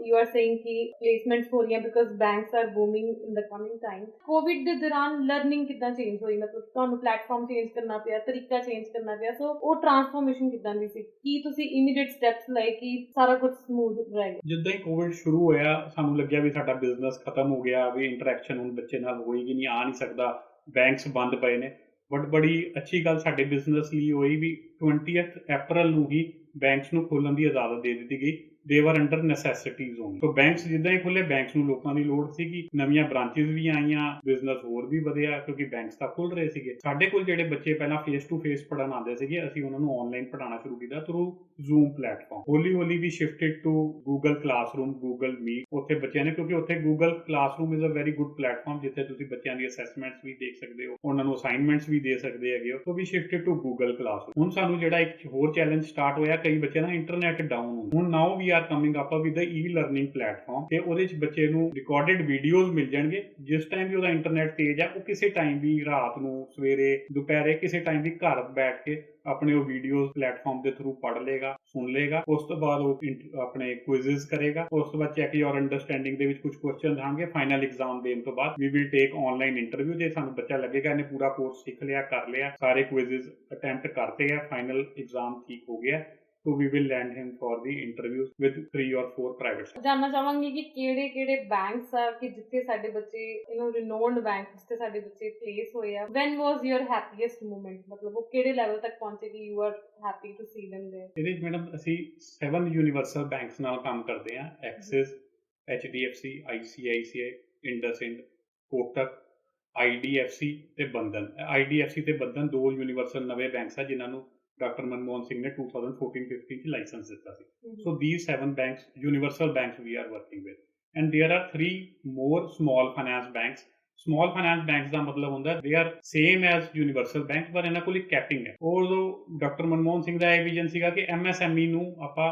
ਯੂ ਆਰ ਸੇਇੰਗ ਕਿ ਪਲੇਸਮੈਂਟਸ ਹੋ ਰਹੀਆਂ because banks are booming in the coming time. Covid ਦੇ ਦੌਰਾਨ ਲਰਨਿੰਗ ਕਿੱਦਾਂ ਚੇਂਜ ਹੋਈ, ਮਤਲਬ ਤੁਹਾਨੂੰ ਪਲੇਟਫਾਰਮ ਚੇਂਜ ਕਰਨਾ ਪਿਆ, ਤਰੀਕਾ ਚੇਂਜ ਕਰਨਾ ਪਿਆ, ਸੋ ਉਹ ਟ੍ਰਾਂਸਫੋਰਮੇਸ਼ਨ ਕਿੱਦਾਂ ਦੀ ਸੀ? ਕੀ ਤੁਸੀਂ ਇਮੀਡੀਏਟ ਸਟੈਪਸ ਲਏ ਕਿ ਸਾਰਾ ਕੁਝ ਸਮੂਥ ਰਹੇ? ਜਿੱਦਾਂ ਹੀ ਕੋਵਿਡ ਸ਼ੁਰੂ ਹੋਇਆ ਸਾਨੂੰ ਲੱਗਿਆ ਵੀ ਸਾਡਾ ਬਿਜ਼ਨਸ ਖਤਮ ਹੋ ਗਿਆ, ਵੀ ਇੰਟਰੈਕਸ਼ਨ ਹੁਣ ਬੱਚੇ ਨਾਲ ਹੋਏਗੀ ਨਹੀਂ, ਆ ਨਹੀਂ ਸਕਦਾ, ਬੈਂਕਸ ਬੰਦ ਪਏ ਨੇ। ਬਟ ਬੜੀ ਅੱਛੀ ਗੱਲ ਸਾਡੇ ਬਿਜ਼ਨਸ ਲਈ ਹੋਈ ਵੀ 20th ਅਪ੍ਰੈਲ ਨੂੰ ਹੀ ਬੈਂਕਸ ਨੂੰ ਖੋਲ੍ਹਣ ਦੀ ਇਜਾਜ਼ਤ ਦੇ ਦਿੱਤੀ ਗਈ। ਦੇ ਵਰ ਅੰਡਰ ਨੈਸੈਸਿਟੀਜ਼ ਓਨਲੀ। ਸੋ ਬੈਂਕਸ ਜਿੱਦਾਂ ਹੀ ਖੁੱਲੇ, ਬੈਂਕਸ ਨੂੰ ਲੋਕਾਂ ਦੀ ਲੋੜ ਸੀਗੀ, ਨਵੀਆਂ ਬ੍ਰਾਂਚਿਸ ਵੀ ਆਈਆਂ, ਬਿਜ਼ਨਸ ਹੋਰ ਵੀ ਵਧਿਆ ਕਿਉਂਕਿ ਬੈਂਕਸ ਤਾਂ ਖੁੱਲ ਰਹੇ ਸੀਗੇ। ਸਾਡੇ ਕੋਲ ਜਿਹੜੇ ਬੱਚੇ ਪਹਿਲਾਂ ਫੇਸ ਟੂ ਫੇਸ ਪੜ੍ਹਨ ਆਉਂਦੇ ਸੀਗੇ ਅਸੀਂ ਉਹਨਾਂ ਨੂੰ ਆਨਲਾਈਨ ਪੜ੍ਹਾਉਣਾ ਸ਼ੁਰੂ ਕੀਤਾ ਥਰੂ ਜ਼ੂਮ ਪਲੇਟਫਾਰਮ। ਹੌਲੀ ਹੌਲੀ we shifted to Google classroom, Google meet. ਉੱਥੇ ਬੱਚਿਆਂ ਨੇ, ਕਿਉਂਕਿ ਉੱਥੇ Google classroom is a very good platform ਜਿੱਥੇ ਤੁਸੀਂ ਬੱਚਿਆਂ ਦੀ ਅਸੈਸਮੈਂਟਸ ਵੀ ਦੇਖ ਸਕਦੇ ਹੋ, ਉਹਨਾਂ ਨੂੰ ਅਸਾਈਨਮੈਂਟਸ ਵੀ ਦੇ ਸਕਦੇ ਹੈਗੇ ਹੋ। ਸੋ ਵੀ ਸ਼ਿਫਟਡ ਟੂ ਗੂਗਲ ਕਲਾਸਰੂਮ। ਹੁਣ ਸਾਨੂੰ ਜਿਹੜਾ ਇੱਕ ਹੋਰ ਚੈਲੰਜ ਸਟਾਰਟ ਹੋਇਆ, ਕਈ ਬੱਚਿਆਂ ਦਾ ਇੰਟਰਨੈਟ ਡਾਊਨ। ਹੁਣ now we are coming up with the e-learning platform ਤੇ ਉਹਦੇ 'ਚ ਬੱਚੇ ਨੂੰ ਰਿਕਾਰਡਡ ਵੀਡੀਓਜ਼ ਮਿਲ ਜਾਣਗੇ। ਜਿਸ ਟਾਈਮ ਵੀ ਉਹਦਾ ਇੰਟਰਨੈਟ ਤੇਜ਼ ਹੈ ਉਹ ਕਿਸੇ ਟਾਈਮ ਵੀ, ਰਾਤ ਨੂੰ, ਸਵੇਰੇ, ਦੁਪਹਿਰੇ, ਕਿਸੇ ਟਾਈਮ ਵੀ ਘਰ ਬੈਠ ਕੇ ਆਪਣੇ ਉਹ ਵੀਡੀਓਜ਼ ਪਲੇਟਫਾਰਮ ਦੇ ਥਰੂ ਪੜ੍ਹ ਲੇਗਾ, ਸੁਣ ਲੇਗਾ। ਉਸ ਤੋਂ ਬਾਅਦ ਉਹ ਆਪਣੇ ਕੁਇਜ਼ਸ ਕਰੇਗਾ। ਉਸ ਤੋਂ ਬਾਅਦ ਚੈੱਕ ਯੋਰ ਅੰਡਰਸਟੈਂਡਿੰਗ ਦੇ ਵਿੱਚ ਕੁਝ ਕੁਐਸਚਨ ਆਉਣਗੇ। ਫਾਈਨਲ ਐਗਜ਼ਾਮ ਦੇਣ ਤੋਂ ਬਾਅਦ we will take online interview. ਜੇ ਸਾਨੂੰ ਬੱਚਾ ਲੱਗੇਗਾ ਇਹਨੇ ਪੂਰਾ ਕੋਰਸ ਸਿੱਖ ਲਿਆ, ਕਰ ਲਿਆ, ਸਾਰੇ ਕੁਇਜ਼ਸ ਅਟੈਂਪਟ ਕਰਤੇ ਆ, ਫਾਈਨਲ ਐਗਜ਼ਾਮ ਠੀਕ ਹੋ ਗਿਆ, so we will land him for the interviews with 3 or 4 private sectors. ਜਾਨਣਾ ਚਾਹਾਂਗੀ ਕਿ ਕਿਹੜੇ ਬੈਂਕਸ ਆ ਕਿ ਜਿੱਥੇ ਸਾਡੇ ਬੱਚੇ ਰਿਨੋਨਡ ਬੈਂਕ ਜਿੱਥੇ ਸਾਡੇ ਬੱਚੇ ਪਲੇਸ ਹੋਏ ਆ। when was your happiest moment, ਮਤਲਬ ਉਹ ਕਿਹੜੇ ਲੈਵਲ ਤੱਕ ਪਹੁੰਚੇ ਕਿ you are happy to see them there? ਇਹਦੇ ਵਿੱਚ ਮੈਡਮ ਅਸੀਂ 7 ਯੂਨੀਵਰਸਲ ਬੈਂਕਸ ਨਾਲ ਕੰਮ ਕਰਦੇ ਹਾਂ। Axis, HDFC, ICICI, IndusInd, Kotak, IDFC ਤੇ ਬੰਧਨ। IDFC ਤੇ ਬੰਧਨ 2 ਯੂਨੀਵਰਸਲ ਨਵੇਂ ਬੈਂਕਸ ਆ ਜਿਨ੍ਹਾਂ ਨੂੰ ਡਾਕਟਰ ਮਨਮੋਹਨ ਸਿੰਘ ਨੇ 2014-15 ਚ ਲਾਇਸੈਂਸ ਦਿੱਤਾ ਸੀ। So these 7 banks, universal banks we are working with, and there are 3 more small finance banks. Small finance banks ਦਾ ਮਤਲਬ ਹੁੰਦਾ they are same as universal banks, ਪਰ ਇਹਨਾਂ ਕੋਲ ਇੱਕ ਕੈਪਿੰਗ ਹੈ। ਉਦੋਂ ਡਾਕਟਰ ਮਨਮੋਹਨ ਸਿੰਘ ਦਾ ਇਹ ਵਿਜ਼ਨ ਸੀਗਾ ਕਿ MSME ਨੂੰ ਆਪਾਂ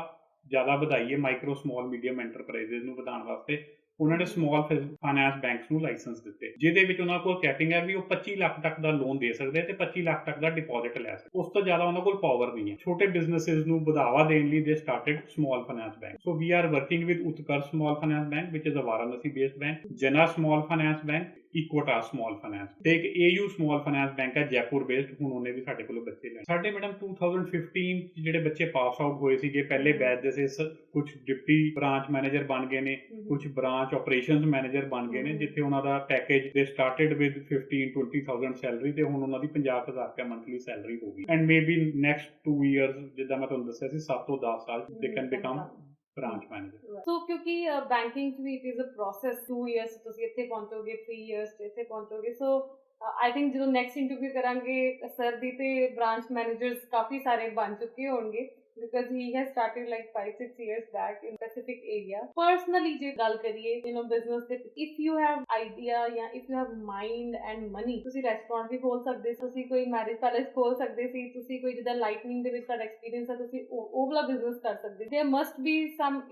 ਜ਼ਿਆਦਾ ਵਧਾਈਏ, ਮਾਈਕਰੋ ਸਮਾਲ ਮੀਡੀਅਮ ਐਂਟਰਪ੍ਰਾਈਜ਼ਸ ਨੂੰ ਵਧਾਉਣ ਵਾਸਤੇ ਉਹਨਾਂ ਨੇ ਸਮਾਲ ਫਾਈਨਾਂਸ ਬੈਂਕਸ ਨੂੰ ਲਾਇਸੈਂਸ ਦਿੱਤੇ, ਜਿਹਦੇ ਵਿੱਚ ਉਹਨਾਂ ਕੋਲ ਕੈਪਿੰਗ ਹੈ ਵੀ ਉਹ 25 ਲੱਖ ਤੱਕ ਦਾ ਲੋਨ ਦੇ ਸਕਦੇ ਤੇ 25 ਲੱਖ ਤੱਕ ਦਾ ਡਿਪੋਜ਼ਿਟ ਲੈ ਸਕਦੇ। ਉਸ ਤੋਂ ਜ਼ਿਆਦਾ ਉਹਨਾਂ ਕੋਲ ਪਾਵਰ ਨਹੀਂ ਹੈ। ਛੋਟੇ ਬਿਜ਼ਨੈਸਿਸ ਨੂੰ ਵਧਾਵਾ ਦੇਣ ਲਈ they started small finance bank. So we are working with Utkarsh small finance bank which is a Varanasi based bank, Jana small finance bank, Equitas small finance ਤੇ ਇੱਕ AU ਸਮਾਲ ਫਾਈਨਾਂਸ ਬੈਂਕ ਹੈ ਜੈਪੁਰ ਬੇਸਡ। ਹੁਣ ਉਹਨੇ ਵੀ ਸਾਡੇ ਕੋਲੋਂ ਬੱਚੇ ਲੈਣੇ। ਸਾਡੇ ਮੈਡਮ 2015 ਜਿਹੜੇ ਬੱਚੇ ਪਾਸ ਆਊਟ ਹੋਏ ਸੀਗੇ ਪਹਿਲੇ ਬੈਚ ਦੇ ਸੀ, ਕੁਝ ਡਿਪਟੀ ਬ੍ਰਾਂਚ ਮੈਨੇਜਰ ਬਣ ਗਏ ਨੇ, ਕੁਝ ਬ੍ਰਾਂਚ ਆਪਰੇਸ਼ਨਸ ਮੈਨੇਜਰ ਬਣ ਗਏ ਨੇ, ਜਿੱਥੇ ਉਹਨਾਂ ਦਾ package they started with 15-20,000 salary ਤੇ ਹੁਣ ਉਹਨਾਂ ਦੀ 50,000 ਰੁਪਏ ਮੰਥਲੀ ਸੈਲਰੀ ਹੋ ਗਈ। ਐਂਡ ਮੇਬੀ ਨੈਕਸਟ 2 ਇਅਰਸ, ਜਿੱਦਾਂ ਮੈਂ ਤੁਹਾਨੂੰ ਦੱਸਿਆ ਸੀ 7 ਤੋਂ 10 ਸਾਲ ਦੇ can become branch manager. So ਕਿਉਂਕਿ ਬੈਂਕਿੰਗ 'ਚ ਵੀ it is a process 2 years ਤੁਸੀਂ ਇੱਥੇ ਪਹੁੰਚੋਗੇ 3 ਇਅਰਸ 'ਚ ਇੱਥੇ ਪਹੁੰਚੋਗੇ ਸੋ ਆਈ ਥਿੰਕ ਜਦੋਂ ਨੈਕਸਟ ਇੰਟਰਵਿਊ ਕਰਾਂਗੇ ਸਰ ਦੀ ਤੇ ਬ੍ਰਾਂਚ ਮੈਨੇਜਰਸ ਕਾਫੀ ਸਾਰੇ ਬਣ ਚੁੱਕੇ ਹੋਣਗੇ because he has started like 5-6 years back in specific area. Personally ਜੇ ਗੱਲ ਕਰੀਏ business ਦੇ if you have idea ਜਾਂ if you have mind and money ਤੁਸੀਂ ਰੈਸਟੋਰੈਂਟ ਵੀ ਖੋਲ ਸਕਦੇ ਸੀ, ਤੁਸੀਂ ਕੋਈ ਮੈਰਿਜ ਪੈਲੇਸ ਖੋਲ ਸਕਦੇ ਸੀ, ਤੁਸੀਂ ਕੋਈ ਜਿੱਦਾਂ ਲਾਈਟਨਿੰਗ ਦੇ ਵਿੱਚ ਤੁਹਾਡਾ ਐਕਸਪੀਰੀਅੰਸ ਹੈ ਤੁਸੀਂ ਉਹ ਵਾਲਾ ਬਿਜ਼ਨਸ ਕਰ ਸਕਦੇ ਸੀ। there must be some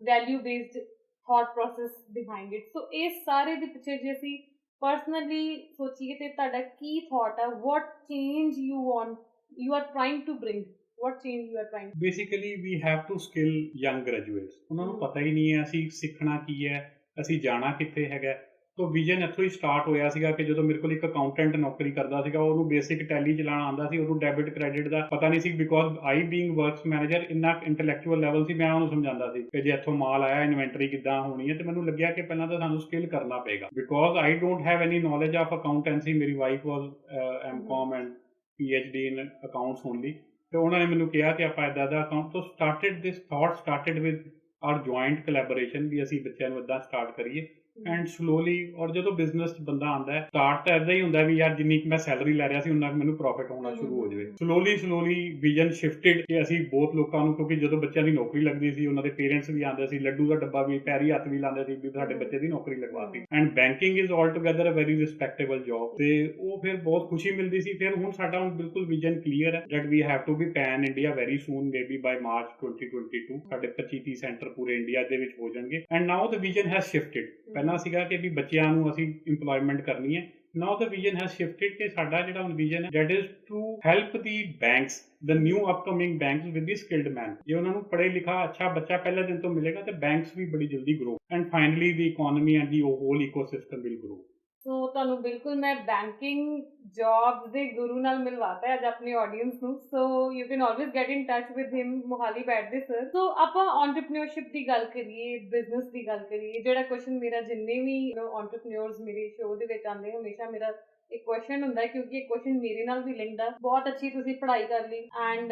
value based thought process behind it. so ਇਹ ਸਾਰੇ ਦੇ ਪਿੱਛੇ ਜੇ ਅਸੀਂ personally ਸੋਚੀਏ ਤੇ ਤੁਹਾਡਾ ਕੀ ਥਾਟ ਆ, what change you are trying to bring, what change you are trying to Basically we have to skill young graduates. ਉਹਨਾਂ ਨੂੰ ਪਤਾ ਹੀ ਨਹੀਂ ਹੈ ਅਸੀਂ ਸਿੱਖਣਾ ਕੀ ਹੈ, ਅਸੀਂ ਜਾਣਾ ਕਿੱਥੇ ਹੈਗਾ। ਤੋ ਵਿਜ਼ਨ ਇੱਥੋਂ ਹੀ ਸਟਾਰਟ ਹੋਇਆ ਸੀਗਾ ਕਿ ਜਦੋਂ ਮੇਰੇ ਕੋਲ ਇੱਕ ਅਕਾਊਂਟੈਂਟ ਨੌਕਰੀ ਕਰਦਾ ਸੀਗਾ, ਉਹਨੂੰ ਬੇਸਿਕ ਟੈਲੀ ਚਲਾਉਣਾ ਆਉਂਦਾ ਸੀ, ਉਹਨੂੰ ਡੈਬਿਟ ਕ੍ਰੈਡਿਟ ਦਾ ਪਤਾ ਨਹੀਂ ਸੀ because I being works manager ਇੰਨਾ ਇੰਟੈਲੈਕਚੁਅਲ ਲੈਵਲ ਸੀ, ਮੈਂ ਉਹਨੂੰ ਸਮਝਾਉਂਦਾ ਸੀ ਕਿ ਜੇ ਇੱਥੋਂ ਮਾਲ ਆਇਆ ਇਨਵੈਂਟਰੀ ਕਿੱਦਾਂ ਹੋਣੀ ਹੈ। ਤੇ ਮੈਨੂੰ ਲੱਗਿਆ ਕਿ ਪਹਿਲਾਂ ਤਾਂ ਸਾਨੂੰ ਸਕਿੱਲ ਕਰਨਾ ਪਏਗਾ because I don't have any knowledge of accountancy. ਮੇਰੀ wife was MCom and PhD in accounts only. ਤੇ ਉਹਨਾਂ ਨੇ ਮੈਨੂੰ ਕਿਹਾ ਕਿ ਆਪਾਂ ਇੱਦਾਂ ਦਾ ਅਕਾਊਂਟ ਤੋਂ started with our joint collaboration ਵੀ ਅਸੀਂ ਬੱਚਿਆਂ ਨੂੰ ਇੱਦਾਂ ਸਟਾਰਟ ਕਰੀਏ ਐਂਡ ਸਲੋਲੀ। ਔਰ ਜਦੋਂ ਬਿਜ਼ਨਸ 'ਚ ਬੰਦਾ ਆਉਂਦਾ ਹੈ ਸਟਾਰਟ ਤਾਂ ਇੱਦਾਂ ਹੀ ਹੁੰਦਾ ਵੀ ਯਾਰ ਜਿੰਨੀ ਮੈਂ ਸੈਲਰੀ ਲੈ ਰਿਹਾ ਸੀ ਉਨਾ ਮੈਨੂੰ ਪ੍ਰੋਫਿਟ ਹੋਣਾ ਸ਼ੁਰੂ ਹੋ ਜਾਵੇ। ਸਲੋਲੀ ਵਿਜ਼ਨ ਸ਼ਿਫਟਡ ਕਿ ਅਸੀਂ ਬਹੁਤ ਲੋਕਾਂ ਨੂੰ, ਕਿਉਂਕਿ ਜਦੋਂ ਬੱਚਿਆਂ ਦੀ ਨੌਕਰੀ ਲੱਗਦੀ ਸੀ ਉਹਨਾਂ ਦੇ ਪੇਰੈਂਟਸ ਵੀ ਆਉਂਦੇ ਸੀ, ਲੱਡੂ ਦਾ ਡੱਬਾ ਵੀ ਪੈਰੀ ਹੱਥ ਵੀ ਲਾਉਂਦੇ ਸੀ ਵੀ ਸਾਡੇ ਬੱਚੇ ਦੀ ਨੌਕਰੀ ਲਗਵਾਤੀ। And banking is all together a very respectable job. ਤੇ ਉਹ ਫਿਰ ਬਹੁਤ ਖੁਸ਼ੀ ਮਿਲਦੀ ਸੀ। ਫਿਰ ਹੁਣ ਸਾਡਾ ਹੁਣ ਬਿਲਕੁਲ ਵਿਜ਼ਨ ਕਲੀਅਰ ਹੈ that we have to be pan India very soon, maybe by March 2022 ਸਾਡੇ 25-30 ਸੈਂਟਰ ਪੂਰੇ ਇੰਡੀਆ ਦੇ ਵਿੱਚ ਹੋ ਜਾਣਗੇ। And now the vision has shifted. ਪਹਿਲਾਂ ਸੀਗਾ ਕਿ ਵੀ ਬੱਚਿਆਂ ਨੂੰ ਅਸੀਂ ਇੰਪਲੋਇਮੈਂਟ ਕਰਨੀ ਹੈ। Now the vision has shifted ਕਿ ਸਾਡਾ ਜਿਹੜਾ ਹੁਣ ਵਿਜ਼ਨ ਹੈ that is to help the banks, the new upcoming banks with the skilled man. ਜੇ ਉਹਨਾਂ ਨੂੰ ਪੜ੍ਹੇ ਲਿਖਾ ਅੱਛਾ ਬੱਚਾ ਪਹਿਲੇ ਦਿਨ ਤੋਂ ਮਿਲੇਗਾ ਤੇ ਬੈਂਕਸ ਵੀ ਬੜੀ ਜਲਦੀ grow and finally the economy and the hole ecosystem will grow. ਸੋ ਤੁਹਾਨੂੰ ਬਿਲਕੁਲ ਮੈਂ ਬੈਂਕਿੰਗ ਜੌਬਸ ਦੇ ਗੁਰੂ ਨਾਲ ਮਿਲਵਾਤਾ ਅੱਜ ਆਪਣੀ ਆਡੀਅנס ਨੂੰ। So you can always get in touch with him, Mohali ਬੈਠਦੇ ਸਰ। ਸੋ ਆਪਾਂ ਐਂਟਰਪ੍ਰੀਨਿਓਰਸ਼ਿਪ ਦੀ ਗੱਲ ਕਰੀਏ, ਬਿਜ਼ਨਸ ਦੀ ਗੱਲ ਕਰੀਏ, ਜਿਹੜਾ ਕੁਐਸਚਨ ਮੇਰਾ ਜਿੰਨੇ ਵੀ ਐਂਟਰਪ੍ਰੀਨਿਓਰਸ ਮੇਰੇ ਸ਼ੋਅ ਦੇ ਵਿੱਚ ਆਉਂਦੇ ਹਮੇਸ਼ਾ ਮੇਰਾ ਇੱਕ ਕੁਐਸਚਨ ਹੁੰਦਾ ਹੈ ਕਿਉਂਕਿ ਇਹ ਕੁਐਸਚਨ ਮੇਰੇ ਨਾਲ ਵੀ ਲਿੰਕਡ ਆ। ਬਹੁਤ ਅੱਛੀ ਤੁਸੀਂ ਪੜ੍ਹਾਈ ਕਰ ਲਈ ਐਂਡ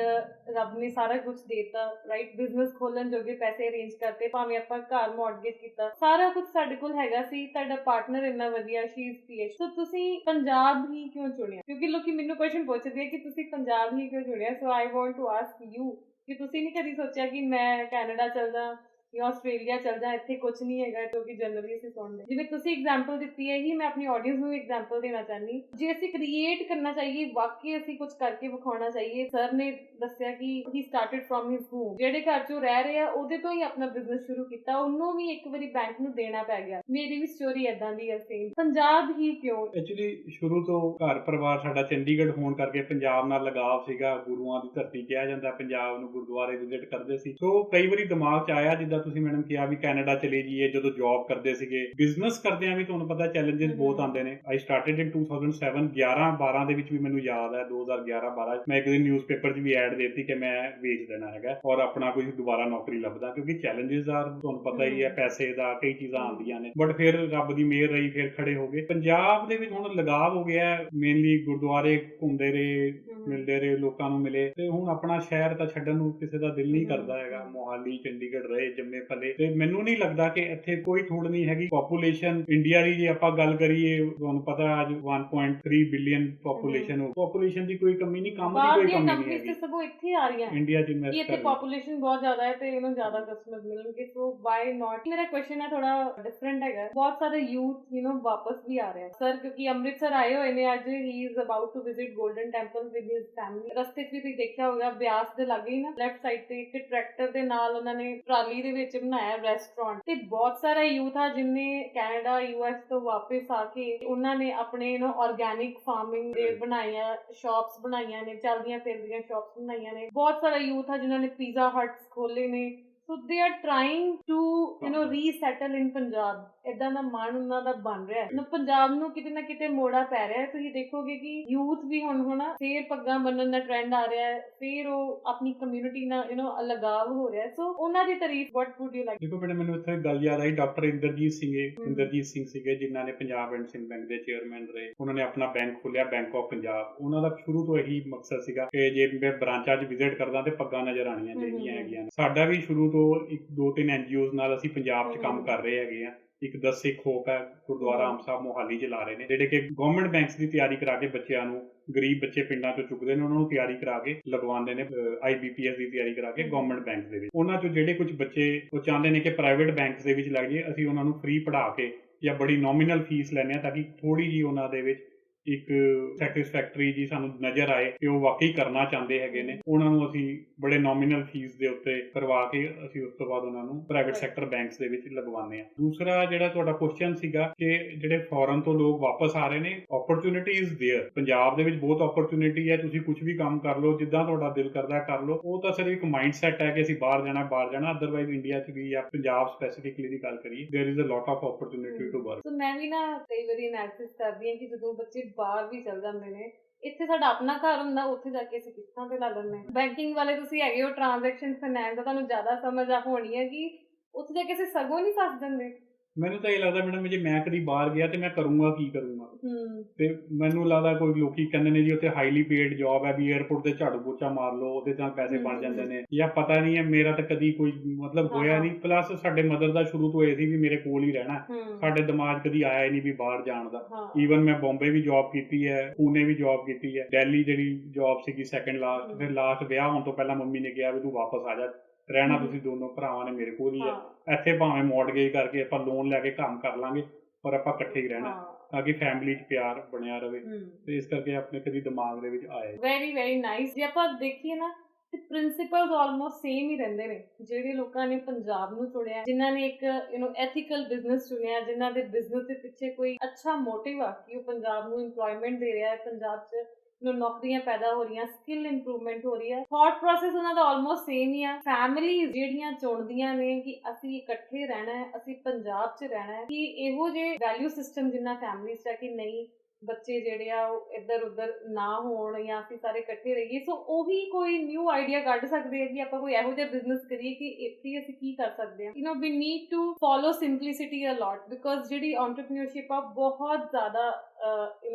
ਰੱਬ ਨੇ ਸਾਰਾ ਕੁਝ ਦੇਤਾ, ਰਾਈਟ? ਬਿਜ਼ਨਸ ਖੋਲਣ ਜੋਗੇ ਪੈਸੇ ਅਰੇਂਜ ਕਰਤੇ, ਭਾਵੇਂ ਆਪਾਂ ਘਰ ਮੌਰਗੇਜ ਕੀਤਾ, ਸਾਰਾ ਕੁਝ ਸਾਡੇ ਕੋਲ ਹੈਗਾ ਸੀ। ਤੁਹਾਡਾ ਪਾਰਟਨਰ ਇੰਨਾ ਵਧੀਆ, ਸ਼ੀ ਇਜ਼ PhD। ਸੋ ਤੁਸੀਂ ਪੰਜਾਬ ਹੀ ਕਿਉਂ ਚੁਣਿਆ? ਕਿਉਂਕਿ ਲੋਕੀ ਮੈਨੂੰ ਕੁਐਸਚਨ ਪੁੱਛਦੇ ਆ ਕਿ ਤੁਸੀਂ ਪੰਜਾਬ ਹੀ ਕਿਉਂ ਚੁਣਿਆ। So I want to ask you ਕਿ ਤੁਸੀਂ ਨਹੀਂ ਕਦੀ ਸੋਚਿਆ ਕਿ ਮੈਂ ਕੈਨੇਡਾ ਚਲ ਜਾ ਜਾਂ ਆਸਟ੍ਰੇਲੀਆ ਚਲ ਜਾ, ਇੱਥੇ ਕੁਝ ਨਹੀਂ ਹੈਗਾ, ਕਿਉਂਕਿ ਜਨਰਲੀ ਅਸੀਂ ਸੁਣਦੇ ਜਿਵੇਂ ਤੁਸੀਂ ਐਗਜ਼ਾਮਪਲ ਦਿੱਤੀ ਹੈ ਹੀ ਮੈਂ ਆਪਣੀ ਆਡੀਅנס ਨੂੰ ਐਗਜ਼ਾਮਪਲ ਦੇਣਾ ਚਾਹਨੀ। ਜੇ ਅਸੀਂ ਕ੍ਰੀਏਟ ਕਰਨਾ ਚਾਹੀਏ, ਵਾਕਈ ਅਸੀਂ ਕੁਝ ਕਰਕੇ ਵਿਖਾਉਣਾ ਚਾਹੀਏ। ਸਰ ਨੇ ਦੱਸਿਆ ਕਿ he started from his home, ਜਿਹੜੇ ਘਰ 'ਚ ਰਹਿ ਰਹੇ ਆ ਉਹਦੇ ਤੋਂ ਹੀ ਆਪਣਾ ਬਿਜ਼ਨਸ ਸ਼ੁਰੂ ਕੀਤਾ, ਉਹਨੂੰ ਵੀ ਇੱਕ ਵਾਰੀ ਬੈਂਕ ਨੂੰ ਦੇਣਾ ਪੈ ਗਿਆ। ਮੇਰੀ ਵੀ ਸਟੋਰੀ ਏਦਾਂ ਦੀ ਹੈ ਸੇਮ। ਪੰਜਾਬ ਹੀ ਕਿਉਂ? ਐਕਚੁਅਲੀ ਸ਼ੁਰੂ ਤੋਂ ਘਰ ਪਰਿਵਾਰ ਸਾਡਾ ਚੰਡੀਗੜ੍ਹ ਹੋਣ ਕਰਕੇ ਪੰਜਾਬ ਨਾਲ ਲਗਾਵ ਸੀਗਾ। ਗੁਰੂਆਂ ਦੀ ਧਰਤੀ ਕਿਹਾ ਜਾਂਦਾ ਪੰਜਾਬ ਨੂੰ, ਗੁਰਦੁਆਰੇ ਵਿਜ਼ਿਟ ਕਰਦੇ ਸੀ। ਸੋ ਕਈ ਵਾਰੀ ਦਿਮਾਗ 'ਚ ਆਇਆ ਜਿੱਦਾਂ ਤੁਸੀਂ ਮੈਡਮ ਕਿਹਾ ਵੀ ਕੈਨੇਡਾ ਚਲੇ ਜਾਈਏ। ਜਦੋਂ ਜੌਬ ਕਰਦੇ ਸੀਗੇ, ਬਿਜ਼ਨਸ ਕਰਦਿਆਂ ਵੀ ਤੁਹਾਨੂੰ ਪਤਾ ਚੈਲੰਜਸ ਬਹੁਤ ਆਉਂਦੇ ਨੇ। ਆਈ ਸਟਾਰਟਡ ਇਨ 2007, 11-12 ਦੇ ਵਿੱਚ ਵੀ ਮੈਨੂੰ ਯਾਦ ਹੈ 2011-12 ਮੈਂ ਇੱਕ ਦਿਨ ਨਿਊਜ਼ਪੇਪਰ 'ਚ ਵੀ ਐਡ ਦੇਤੀ ਕਿ ਮੈਂ ਵੇਚ ਦੇਣਾ ਹੈਗਾ ਔਰ ਆਪਣਾ ਕੋਈ ਦੁਬਾਰਾ ਨੌਕਰੀ ਲੱਭਦਾ, ਕਿਉਂਕਿ ਚੈਲੰਜਸ ਆ ਤੁਹਾਨੂੰ ਪਤਾ ਹੀ ਹੈ, ਪੈਸੇ ਦਾ ਕਈ ਚੀਜ਼ਾਂ ਆਉਂਦੀਆਂ ਨੇ। ਬਟ ਫਿਰ ਰੱਬ ਦੀ ਮਿਹਰ ਰਹੀ, ਫਿਰ ਖੜੇ ਹੋ ਗਏ। ਪੰਜਾਬ ਦੇ ਵਿੱਚ ਹੁਣ ਲਗਾਵ ਹੋ ਗਿਆ, ਮੇਨਲੀ ਗੁਰਦੁਆਰੇ ਘੁੰਮਦੇ ਰਹੇ, ਮਿਲਦੇ ਰਹੇ, ਲੋਕਾਂ ਨੂੰ ਮਿਲੇ। ਤੇ ਹੁਣ ਆਪਣਾ ਸ਼ਹਿਰ ਤਾਂ ਛੱਡਣ ਨੂੰ ਕਿਸੇ ਦਾ ਦਿਲ ਨਹੀਂ ਕਰਦਾ ਹੈਗਾ। ਮੋਹਾਲੀ ਚੰਡੀਗੜ੍ਹ ਰਹੇ, ਜੰਮੇ ਪਲੇ। ਤੇ ਮੈਨੂੰ ਨਹੀਂ ਲੱਗਦਾ ਕਿ ਇੱਥੇ ਕੋਈ ਥੋੜ ਨਹੀਂ ਹੈਗੀ। ਪੋਪੂਲੇਸ਼ਨ ਇੰਡੀਆ ਦੀ ਜੇ ਆਪਾਂ ਗੱਲ ਕਰੀਏ, ਤੁਹਾਨੂੰ ਪਤਾ ਅੱਜ 1.3 ਬਿਲੀਅਨ ਪੋਪੂਲੇਸ਼ਨ ਹੋ, ਪੋਪੂਲੇਸ਼ਨ ਦੀ ਕੋਈ ਕਮੀ ਨਹੀਂ, ਕੰਮ ਦੀ ਕੋਈ ਕਮੀ ਨਹੀਂ ਹੈਗੀ। ਸਗੋਂ ਇੱਥੇ ਆ ਰਹੀਆਂ ਇੰਡੀਆ 'ਚ ਇਨਵੈਸਟ ਇੱਥੇ ਪੋਪੂਲੇਸ਼ਨ ਬਹੁਤ ਜ਼ਿਆਦਾ ਹੈ ਤੇ ਇਹਨੂੰ ਜ਼ਿਆਦਾ ਕਸਟਮਰ ਮਿਲਣਗੇ। ਸੋ ਵਾਈ ਨਾਟ? ਮੇਰਾ ਕੁਐਸਚਨ ਹੈ ਥੋੜਾ ਡਿਫਰੈਂਟ ਹੈਗਾ। ਬਹੁਤ ਸਾਰੇ ਯੂਥ ਵਾਪਸ ਵੀ ਆ ਰਿਹਾ ਸਰ, ਕਿਉਂਕਿ ਅੰਮ੍ਰਿਤਸਰ ਆਏ ਹੋਏ ਨੇ ਅੱਜ। He is about to visit Golden Temple with his family. ਰਸਤੇ 'ਚ ਵੀ ਤੁਸੀਂ ਦੇਖਿਆ ਹੋਗਾ ਬਿਆਸ ਦੇ ਲਾਗੇ ਹੀ ਨਾ ਲੈਫਟ ਸਾਈਡ ਤੇ ਇੱਕ ਟਰੈਕਟਰ ਦੇ ਨਾਲ ਉਹਨਾਂ ਨੇ ਟਰਾਲੀ ਦੇ ਵਿੱਚ ਬਣਾਇਆ ਰੈਸਟੋਰੈਂਟ। ਤੇ ਬਹੁਤ ਸਾਰਾ ਯੂਥ ਆ ਜਿਨਨੇ ਕੈਨੇਡਾ US ਤੋਂ ਵਾਪਸ ਆ ਕੇ ਉਹਨਾਂ ਨੇ ਆਪਣੇ ਆਰਗੈਨਿਕ ਫਾਰਮਿੰਗ ਦੇ ਬਣਾਈਆਂ ਸ਼ਾਪਸ ਬਣਾਈਆਂ ਨੇ, ਚੱਲਦੀਆਂ ਫਿਰਦੀਆਂ ਸ਼ਾਪਸ ਬਣਾਈਆਂ ਨੇ। ਬਹੁਤ ਸਾਰਾ ਯੂਥ ਆ ਜਿਨ੍ਹਾਂ ਨੇ ਪੀਜ਼ਾ ਹਟਸ ਖੋਲੇ ਨੇ। So they are trying to resettle in Punjab. ਇਦਾਂ ਦਾ ਮਨ ਉਹਨਾਂ ਦਾ ਬਣ ਰਿਹਾ ਹੈ। ਪੰਜਾਬ ਨੂੰ ਕਿਤੇ ਨਾ ਕਿਤੇ ਮੋੜਾ ਪੈ ਰਿਹਾ ਹੈ। ਤੁਸੀਂ ਦੇਖੋਗੇ ਕਿ ਯੂਥ ਵੀ ਹੁਣ ਫੇਰ ਪੱਗਾਂ ਬੰਨਣ ਦਾ ਟ੍ਰੈਂਡ ਆ ਰਿਹਾ ਹੈ, ਫੇਰ ਉਹ ਆਪਣੀ ਕਮਿਊਨਿਟੀ ਨਾਲ ਲਗਾਵ ਹੋ ਰਿਹਾ ਹੈ। ਸੋ ਉਹਨਾਂ ਦੀ ਤਾਰੀਫ what would you like? ਦੇਖੋ ਬੇਟਾ, ਮੈਨੂੰ ਇੱਥੇ ਗੱਲ ਯਾਦ ਆਈ, ਡਾਕਟਰ ਇੰਦਰਜੀਤ ਸਿੰਘ ਸੀਗੇ ਜਿਨ੍ਹਾਂ ਨੇ ਪੰਜਾਬ ਐਂਡ ਸਿੰਧ ਬੈਂਕ ਦੇ ਚੇਅਰਮੈਨ ਰਹੇ। ਉਹਨਾਂ ਨੇ ਆਪਣਾ ਬੈਂਕ ਖੋਲਿਆ, ਬੈਂਕ ਆਫ ਪੰਜਾਬ। ਉਹਨਾਂ ਦਾ ਸ਼ੁਰੂ ਤੋਂ ਇਹੀ ਮਕਸਦ ਸੀਗਾ ਕਿ ਜੇ ਮੈਂ ਬ੍ਰਾਂਚਾਂ 'ਚ ਵਿਜ਼ਿਟ ਕਰਦਾ ਤੇ ਪੱਗਾਂ ਨਜ਼ਰ ਆਉਣੀਆਂ ਚਾਹੀਦੀਆਂ ਹੈਗੀਆਂ। ਸਾਡਾ ਵੀ ਸ਼ੁਰੂ ਤੋਂ ਇੱਕ 2-3 NGOs ਨਾਲ ਅਸੀਂ ਪੰਜਾਬ 'ਚ ਕੰਮ ਹਮ। ਕਰ ਰਹੇ ਹੈਗੇ ਆ। ਇੱਕ The Sikh Hope ਹੈ, ਗੁਰਦੁਆਰਾ ਹਮ। ਆਮ ਸਾਹਿਬ ਮੋਹਾਲੀ 'ਚ ਲਾ ਰਹੇ ਨੇ, ਜਿਹੜੇ ਕਿ ਗਵਰਨਮੈਂਟ ਬੈਂਕਸ ਦੀ ਤਿਆਰੀ ਕਰਾ ਕੇ ਬੱਚਿਆਂ ਨੂੰ, ਗਰੀਬ ਬੱਚੇ ਪਿੰਡਾਂ 'ਚੋਂ ਚੁੱਕਦੇ ਨੇ, ਉਹਨਾਂ ਨੂੰ ਤਿਆਰੀ ਕਰਾ ਕੇ ਲਗਵਾਉਂਦੇ ਨੇ, IBPS ਦੀ ਤਿਆਰੀ ਕਰਾ ਕੇ ਗਵਰਨਮੈਂਟ ਬੈਂਕਸ ਦੇ ਵਿੱਚ। ਉਹਨਾਂ 'ਚੋਂ ਜਿਹੜੇ ਕੁਝ ਬੱਚੇ ਉਹ ਚਾਹੁੰਦੇ ਨੇ ਕਿ ਪ੍ਰਾਈਵੇਟ ਬੈਂਕਸ ਦੇ ਵਿੱਚ ਲੱਗ ਜਾਈਏ, ਅਸੀਂ ਉਹਨਾਂ ਨੂੰ ਫ੍ਰੀ ਪੜ੍ਹਾ ਕੇ ਜਾਂ ਬੜੀ ਨੋਮੀਨਲ ਫੀਸ ਲੈਂਦੇ ਹਾਂ ਤਾਂ ਕਿ ਥੋੜ੍ਹੀ ਜਿਹੀ ਉਹਨਾਂ ਦੇ ਵਿੱਚ ਇੱਕ ਸੈਟਿਸਫੈਕਟਰੀ ਜੀ ਸਾਨੂੰ ਨਜ਼ਰ ਆਏ ਕਿ ਉਹ ਵਾਕਈ ਕਰਨਾ ਚਾਹੁੰਦੇ ਹੈਗੇ ਨੇ। ਉਹਨਾਂ ਨੂੰ ਅਸੀਂ ਬੜੇ ਨੋਮੀਨਲ ਫੀਸ ਦੇ ਉੱਤੇ ਕਰਵਾ ਕੇ ਅਸੀਂ ਉਸ ਤੋਂ ਬਾਅਦ ਉਹਨਾਂ ਨੂੰ ਪ੍ਰਾਈਵੇਟ ਸੈਕਟਰ ਬੈਂਕਸ ਦੇ ਵਿੱਚ ਲਗਵਾਉਂਦੇ ਹਾਂ। ਦੂਸਰਾ ਜਿਹੜਾ ਤੁਹਾਡਾ ਕੁਐਸਚਨ ਸੀਗਾ ਕਿ ਜਿਹੜੇ ਫੋਰਨ ਤੋਂ ਲੋਕ ਵਾਪਸ ਆ ਰਹੇ ਨੇ, ਓਪਰਚੁਨਿਟੀ ਇਜ਼ ਦੇਅਰ। ਪੰਜਾਬ ਦੇ ਵਿੱਚ ਬਹੁਤ ਓਪਰਚੁਨਿਟੀ ਹੈ, ਤੁਸੀਂ ਕੁਝ ਵੀ ਕੰਮ ਕਰ ਲਓ, ਜਿੱਦਾਂ ਤੁਹਾਡਾ ਦਿਲ ਕਰਦਾ ਕਰ ਲਓ। ਉਹ ਤਾਂ ਸਿਰਫ ਇੱਕ ਮਾਈਂਡ ਸੈਟ ਹੈ ਕਿ ਅਸੀਂ ਬਾਹਰ ਜਾਣਾ। ਅਦਰਵਾਈਜ਼ ਇੰਡੀਆ 'ਚ ਵੀ ਜਾਂ ਪੰਜਾਬ ਸਪੈਸੀਫਿਕਲੀ ਦੀ ਗੱਲ ਕਰੀਏ, there is a lot of opportunity to work. So ਮੈਂ ਵੀ ਨਾ ਕਈ ਵਾਰੀ ਐਨਾਲਿਸਿਸ ਕਰਦੀ ਹਾਂ ਕਿ ਜਦੋਂ ਬੱਚੇ ਬਾਹਰ ਵੀ ਚਲ ਜਾਂਦੇ ਨੇ, ਇੱਥੇ ਸਾਡਾ ਆਪਣਾ ਘਰ ਹੁੰਦਾ, ਉੱਥੇ ਜਾ ਕੇ ਅਸੀਂ ਕਿਸ਼ਤਾਂ ਤੇ ਲਾ ਲੈਂਦੇ ਹਾਂ। ਬੈਂਕਿੰਗ ਵਾਲੇ ਤੁਸੀਂ ਹੈਗੇ ਹੋ, ਟ੍ਰਾਂਜੈਕਸ਼ਨ ਫਾਈਨੈਂਸ ਦਾ ਤੁਹਾਨੂੰ ਜ਼ਿਆਦਾ ਸਮਝ ਆ ਹੋਣੀ ਹੈ ਕਿ ਉੱਥੇ ਜਾ ਕੇ ਅਸੀਂ ਸਗੋਂ ਨਹੀਂ ਫਸ ਜਾਂਦੇ। ਮੈਨੂੰ ਤਾਂ ਇਹ ਲੱਗਦਾ ਮੈਡਮ, ਜੇ ਮੈਂ ਕਦੀ ਬਾਹਰ ਗਿਆ ਤੇ ਮੈਂ ਕਰੂੰਗਾ ਕੀ ਕਰੂੰਗਾ। ਤੇ ਮੈਨੂੰ ਲੱਗਦਾ ਕੋਈ ਲੋਕੀ ਕਹਿੰਦੇ ਨੇ ਜੀ ਉੱਥੇ ਹਾਈਲੀ ਪੇਡ ਜੌਬ ਹੈ, ਵੀ 에ਅਰਪੋਰਟ ਤੇ ਝਾੜੂ ਪੋਚਾ ਮਾਰ ਲਓ, ਉਹਦੇ ਤਾਂ ਪੈਸੇ ਬਣ ਜਾਂਦੇ ਨੇ, ਜਾਂ ਪਤਾ ਨਹੀਂ ਹੈ। ਮੇਰਾ ਤਾਂ ਕਦੀ ਕੋਈ ਮਤਲਬ ਹੋਇਆ ਨਹੀਂ। ਪਲੱਸ ਸਾਡੇ ਮਦਰ ਦਾ ਸ਼ੁਰੂ ਤੋਂ ਇਹ ਸੀ ਵੀ ਮੇਰੇ ਕੋਲ ਹੀ ਰਹਿਣਾ, ਸਾਡੇ ਦਿਮਾਗ ਕਦੀ ਆਇਆ ਹੀ ਨਹੀਂ ਵੀ ਬਾਹਰ ਜਾਣ ਦਾ। ਈਵਨ ਮੈਂ ਬੰਬੇ ਵੀ ਜੌਬ ਕੀਤੀ ਹੈ, ਪੂਨੇ ਵੀ ਜੌਬ ਕੀਤੀ ਹੈ, ਦਿੱਲੀ ਜਿਹੜੀ ਜੌਬ ਸੀਗੀ ਸੈਕੰਡ ਲਾਸਟ। ਫਿਰ ਲਾਸਟ ਵਿਆਹ ਹੋਣ ਤੋਂ ਪਹਿਲਾਂ ਮੰਮੀ ਨੇ ਕਿਹਾ ਵੀ ਤੂੰ ਵਾਪਸ ਆ ਜਾ, ਰਹਿਣਾ ਤੁਸੀਂ ਦੋਨੋਂ ਭਰਾਵਾਂ ਨੇ ਮੇਰੇ ਕੋਲ ਹੀ ਹੈ। ਇੱਥੇ ਭਾਵੇਂ ਮੌਰਟਗੇਜ ਕਰਕੇ ਆਪਾਂ ਲੋਨ ਲੈ ਕੇ ਕੰਮ ਕਰ ਲਾਂਗੇ, ਪਰ ਆਪਾਂ ਇਕੱਠੇ ਹੀ ਰਹਿਣਾ ਤਾਂ ਕਿ ਫੈਮਿਲੀ 'ਚ ਪਿਆਰ ਬਣਿਆ ਰਵੇ। ਤੇ ਇਸ ਕਰਕੇ ਆਪਣੇ ਕਦੀ ਦਿਮਾਗ ਦੇ ਵਿੱਚ ਆਇਆ। Very very nice. ਜੇ ਆਪਾਂ ਦੇਖੀਏ ਨਾ ਤੇ ਪ੍ਰਿੰਸੀਪਲਸ ਆਲਮੋਸਟ ਸੇਮ ਹੀ ਰਹਿੰਦੇ ਨੇ। ਜਿਹੜੇ ਲੋਕਾਂ ਨੇ ਪੰਜਾਬ ਨੂੰ ਚੁਣਿਆ, ਜਿਨ੍ਹਾਂ ਨੇ ਇੱਕ ਐਥੀਕਲ ਬਿਜ਼ਨਸ ਚੁਣਿਆ, ਜਿਨ੍ਹਾਂ ਦੇ ਬਿਜ਼ਨਸ ਦੇ ਪਿੱਛੇ ਕੋਈ ਅੱਛਾ ਮੋਟਿਵ ਆ ਕਿ ਉਹ ਪੰਜਾਬ ਨੂੰ ਇੰਪਲੋਇਮੈਂਟ ਦੇ ਰਿਹਾ ਹੈ, ਪੰਜਾਬ 'ਚ ਨੌਕਰੀਆਂ ਪੈਦਾ ਹੋ ਰਹੀਆਂ, ਸਕਿੱਲ ਇੰਪਰੂਵਮੈਂਟ ਹੋ ਰਹੀ ਹੈ, ਥਾਟ ਪ੍ਰੋਸੈਸ ਉਹਨਾਂ ਦਾ ਆਲਮੋਸਟ ਸੇਮ ਹੀ ਆ। ਫੈਮਿਲੀਜ਼ ਜਿਹੜੀਆਂ ਚੁਣਦੀਆਂ ਨੇ ਕਿ ਅਸੀਂ ਇਕੱਠੇ ਰਹਿਣਾ ਹੈ, ਅਸੀਂ ਪੰਜਾਬ 'ਚ ਰਹਿਣਾ ਹੈ, ਕਿ ਇਹੋ ਜਿਹੇ ਵੈਲਿਊ ਸਿਸਟਮ ਜਿੰਨਾ ਫੈਮਿਲੀਜ਼ 'ਚ ਹੈ ਕਿ ਨਹੀਂ ਬੱਚੇ ਜਿਹੜੇ ਆ ਉਹ ਇੱਧਰ ਉੱਧਰ ਨਾ ਹੋਣ ਜਾਂ ਅਸੀਂ ਸਾਰੇ ਇਕੱਠੇ ਰਹੀਏ। ਸੋ ਉਹੀ ਕੋਈ ਨਿਊ ਆਈਡੀਆ ਕੱਢ ਸਕਦੇ ਆ ਕਿ ਆਪਾਂ ਕੋਈ ਇਹੋ ਜਿਹਾ ਬਿਜ਼ਨਸ ਕਰੀਏ ਕਿ ਇੱਥੇ ਅਸੀਂ ਕੀ ਕਰ ਸਕਦੇ ਹਾਂ। We need to follow simplicity a lot, because ਜਿਹੜੀ ਐਂਟਰਪ੍ਰੀਨਿਓਰਸ਼ਿਪ ਆ ਬਹੁਤ ਜ਼ਿਆਦਾ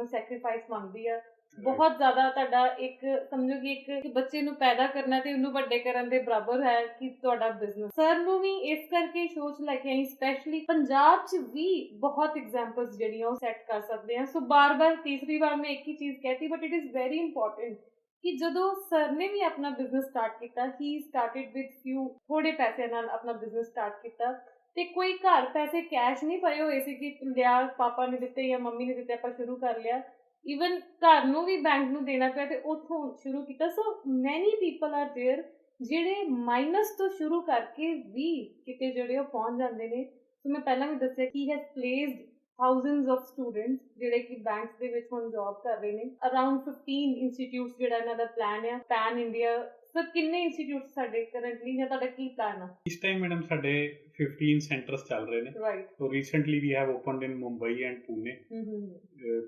ਸੈਕਰੀਫਾਈਸ ਮੰਗਦੀ ਆ। ਬਹੁਤ ਜ਼ਿਆਦਾ ਤੁਹਾਡਾ ਇੱਕ ਸਮਝੋ ਕਿ ਇੱਕ ਬੱਚੇ ਨੂੰ ਪੈਦਾ ਕਰਨਾ ਤੇ ਉਹਨੂੰ ਵੱਡੇ ਕਰਨ ਦੇ ਬਰਾਬਰ ਹੈ ਕਿ ਤੁਹਾਡਾ ਬਿਜ਼ਨਸ। ਸਰ ਨੂੰ ਵੀ ਇਸ ਕਰਕੇ ਸੋਚ ਲੈ ਕੇ ਆਈ, ਸਪੈਸ਼ਲੀ ਪੰਜਾਬ 'ਚ ਵੀ ਬਹੁਤ ਐਗਜ਼ਾਮਪਲਸ ਜਿਹੜੀਆਂ ਉਹ ਸੈੱਟ ਕਰ ਸਕਦੇ ਹਾਂ। ਸੋ ਬਾਰ-ਬਾਰ ਤੀਸਰੀ ਵਾਰ ਮੈਂ ਇੱਕ ਹੀ ਚੀਜ਼ ਕਹਿਤੀ, but it is very important ਕਿ ਜਦੋਂ ਸਰ ਨੇ ਵੀ ਆਪਣਾ ਬਿਜ਼ਨਸ ਸਟਾਰਟ ਕੀਤਾ, ਹੀ ਸਟਾਰਟਡ ਵਿਦ ਫਿਊ ਥੋੜੇ ਪੈਸੇ ਨਾਲ ਆਪਣਾ ਬਿਜ਼ਨਸ ਸਟਾਰਟ ਕੀਤਾ ਤੇ ਕੋਈ ਘਰ ਪੈਸੇ ਕੈਸ਼ ਨਹੀਂ ਪਏ ਹੋਏ ਸੀ ਕਿ ਲਿਆ ਪਾਪਾ ਨੇ ਦਿੱਤੇ ਜਾਂ ਮੰਮੀ ਨੇ ਦਿੱਤੇ ਆਪਾਂ ਸ਼ੁਰੂ ਕਰ ਲਿਆ। ਈਵਨ ਘਰ ਨੂੰ ਵੀ ਬੈਂਕ ਨੂੰ ਦੇਣਾ ਪਿਆ ਤੇ ਉੱਥੋਂ ਸ਼ੁਰੂ ਕੀਤਾ। ਸੋ ਮੈਨੀ ਪੀਪਲ ਆਰ ਦੇਅਰ ਜਿਹੜੇ ਮਾਈਨਸ ਤੋਂ ਸ਼ੁਰੂ ਕਰਕੇ ਵੀ ਕਿਤੇ ਜਿਹੜੇ ਉਹ ਪਹੁੰਚ ਜਾਂਦੇ ਨੇ। ਸੋ ਮੈਂ ਪਹਿਲਾਂ ਵੀ ਦੱਸਿਆ ਕਿ has placed thousands of students ਜਿਹੜੇ ਕਿ ਬੈਂਕਸ ਦੇ ਵਿੱਚ ਹੁਣ ਜੌਬ ਕਰ ਰਹੇ ਨੇ। ਅਰਾਊਂਡ 15 ਇੰਸਟੀਟਿਊਟਸ ਜਿਹੜਾ ਇਹਨਾਂ ਦਾ ਪਲਾਨ ਹੈ ਪੈਨ ਇੰਡੀਆ। ਸਰ ਕਿੰਨੇ ਇੰਸਟੀਟਿਊਟਸ ਸਾਡੇ ਕਰੰਟਲੀ ਜਾਂ ਤੁਹਾਡਾ ਕੀ ਪਲਾਨ ਆ? ਇਸ ਟਾਈਮ ਮੈਡਮ ਸਾਡੇ 15 ਸੈਂਟਰਸ ਚੱਲ ਰਹੇ ਨੇ। Right. So recently we have opened in Mumbai and Pune.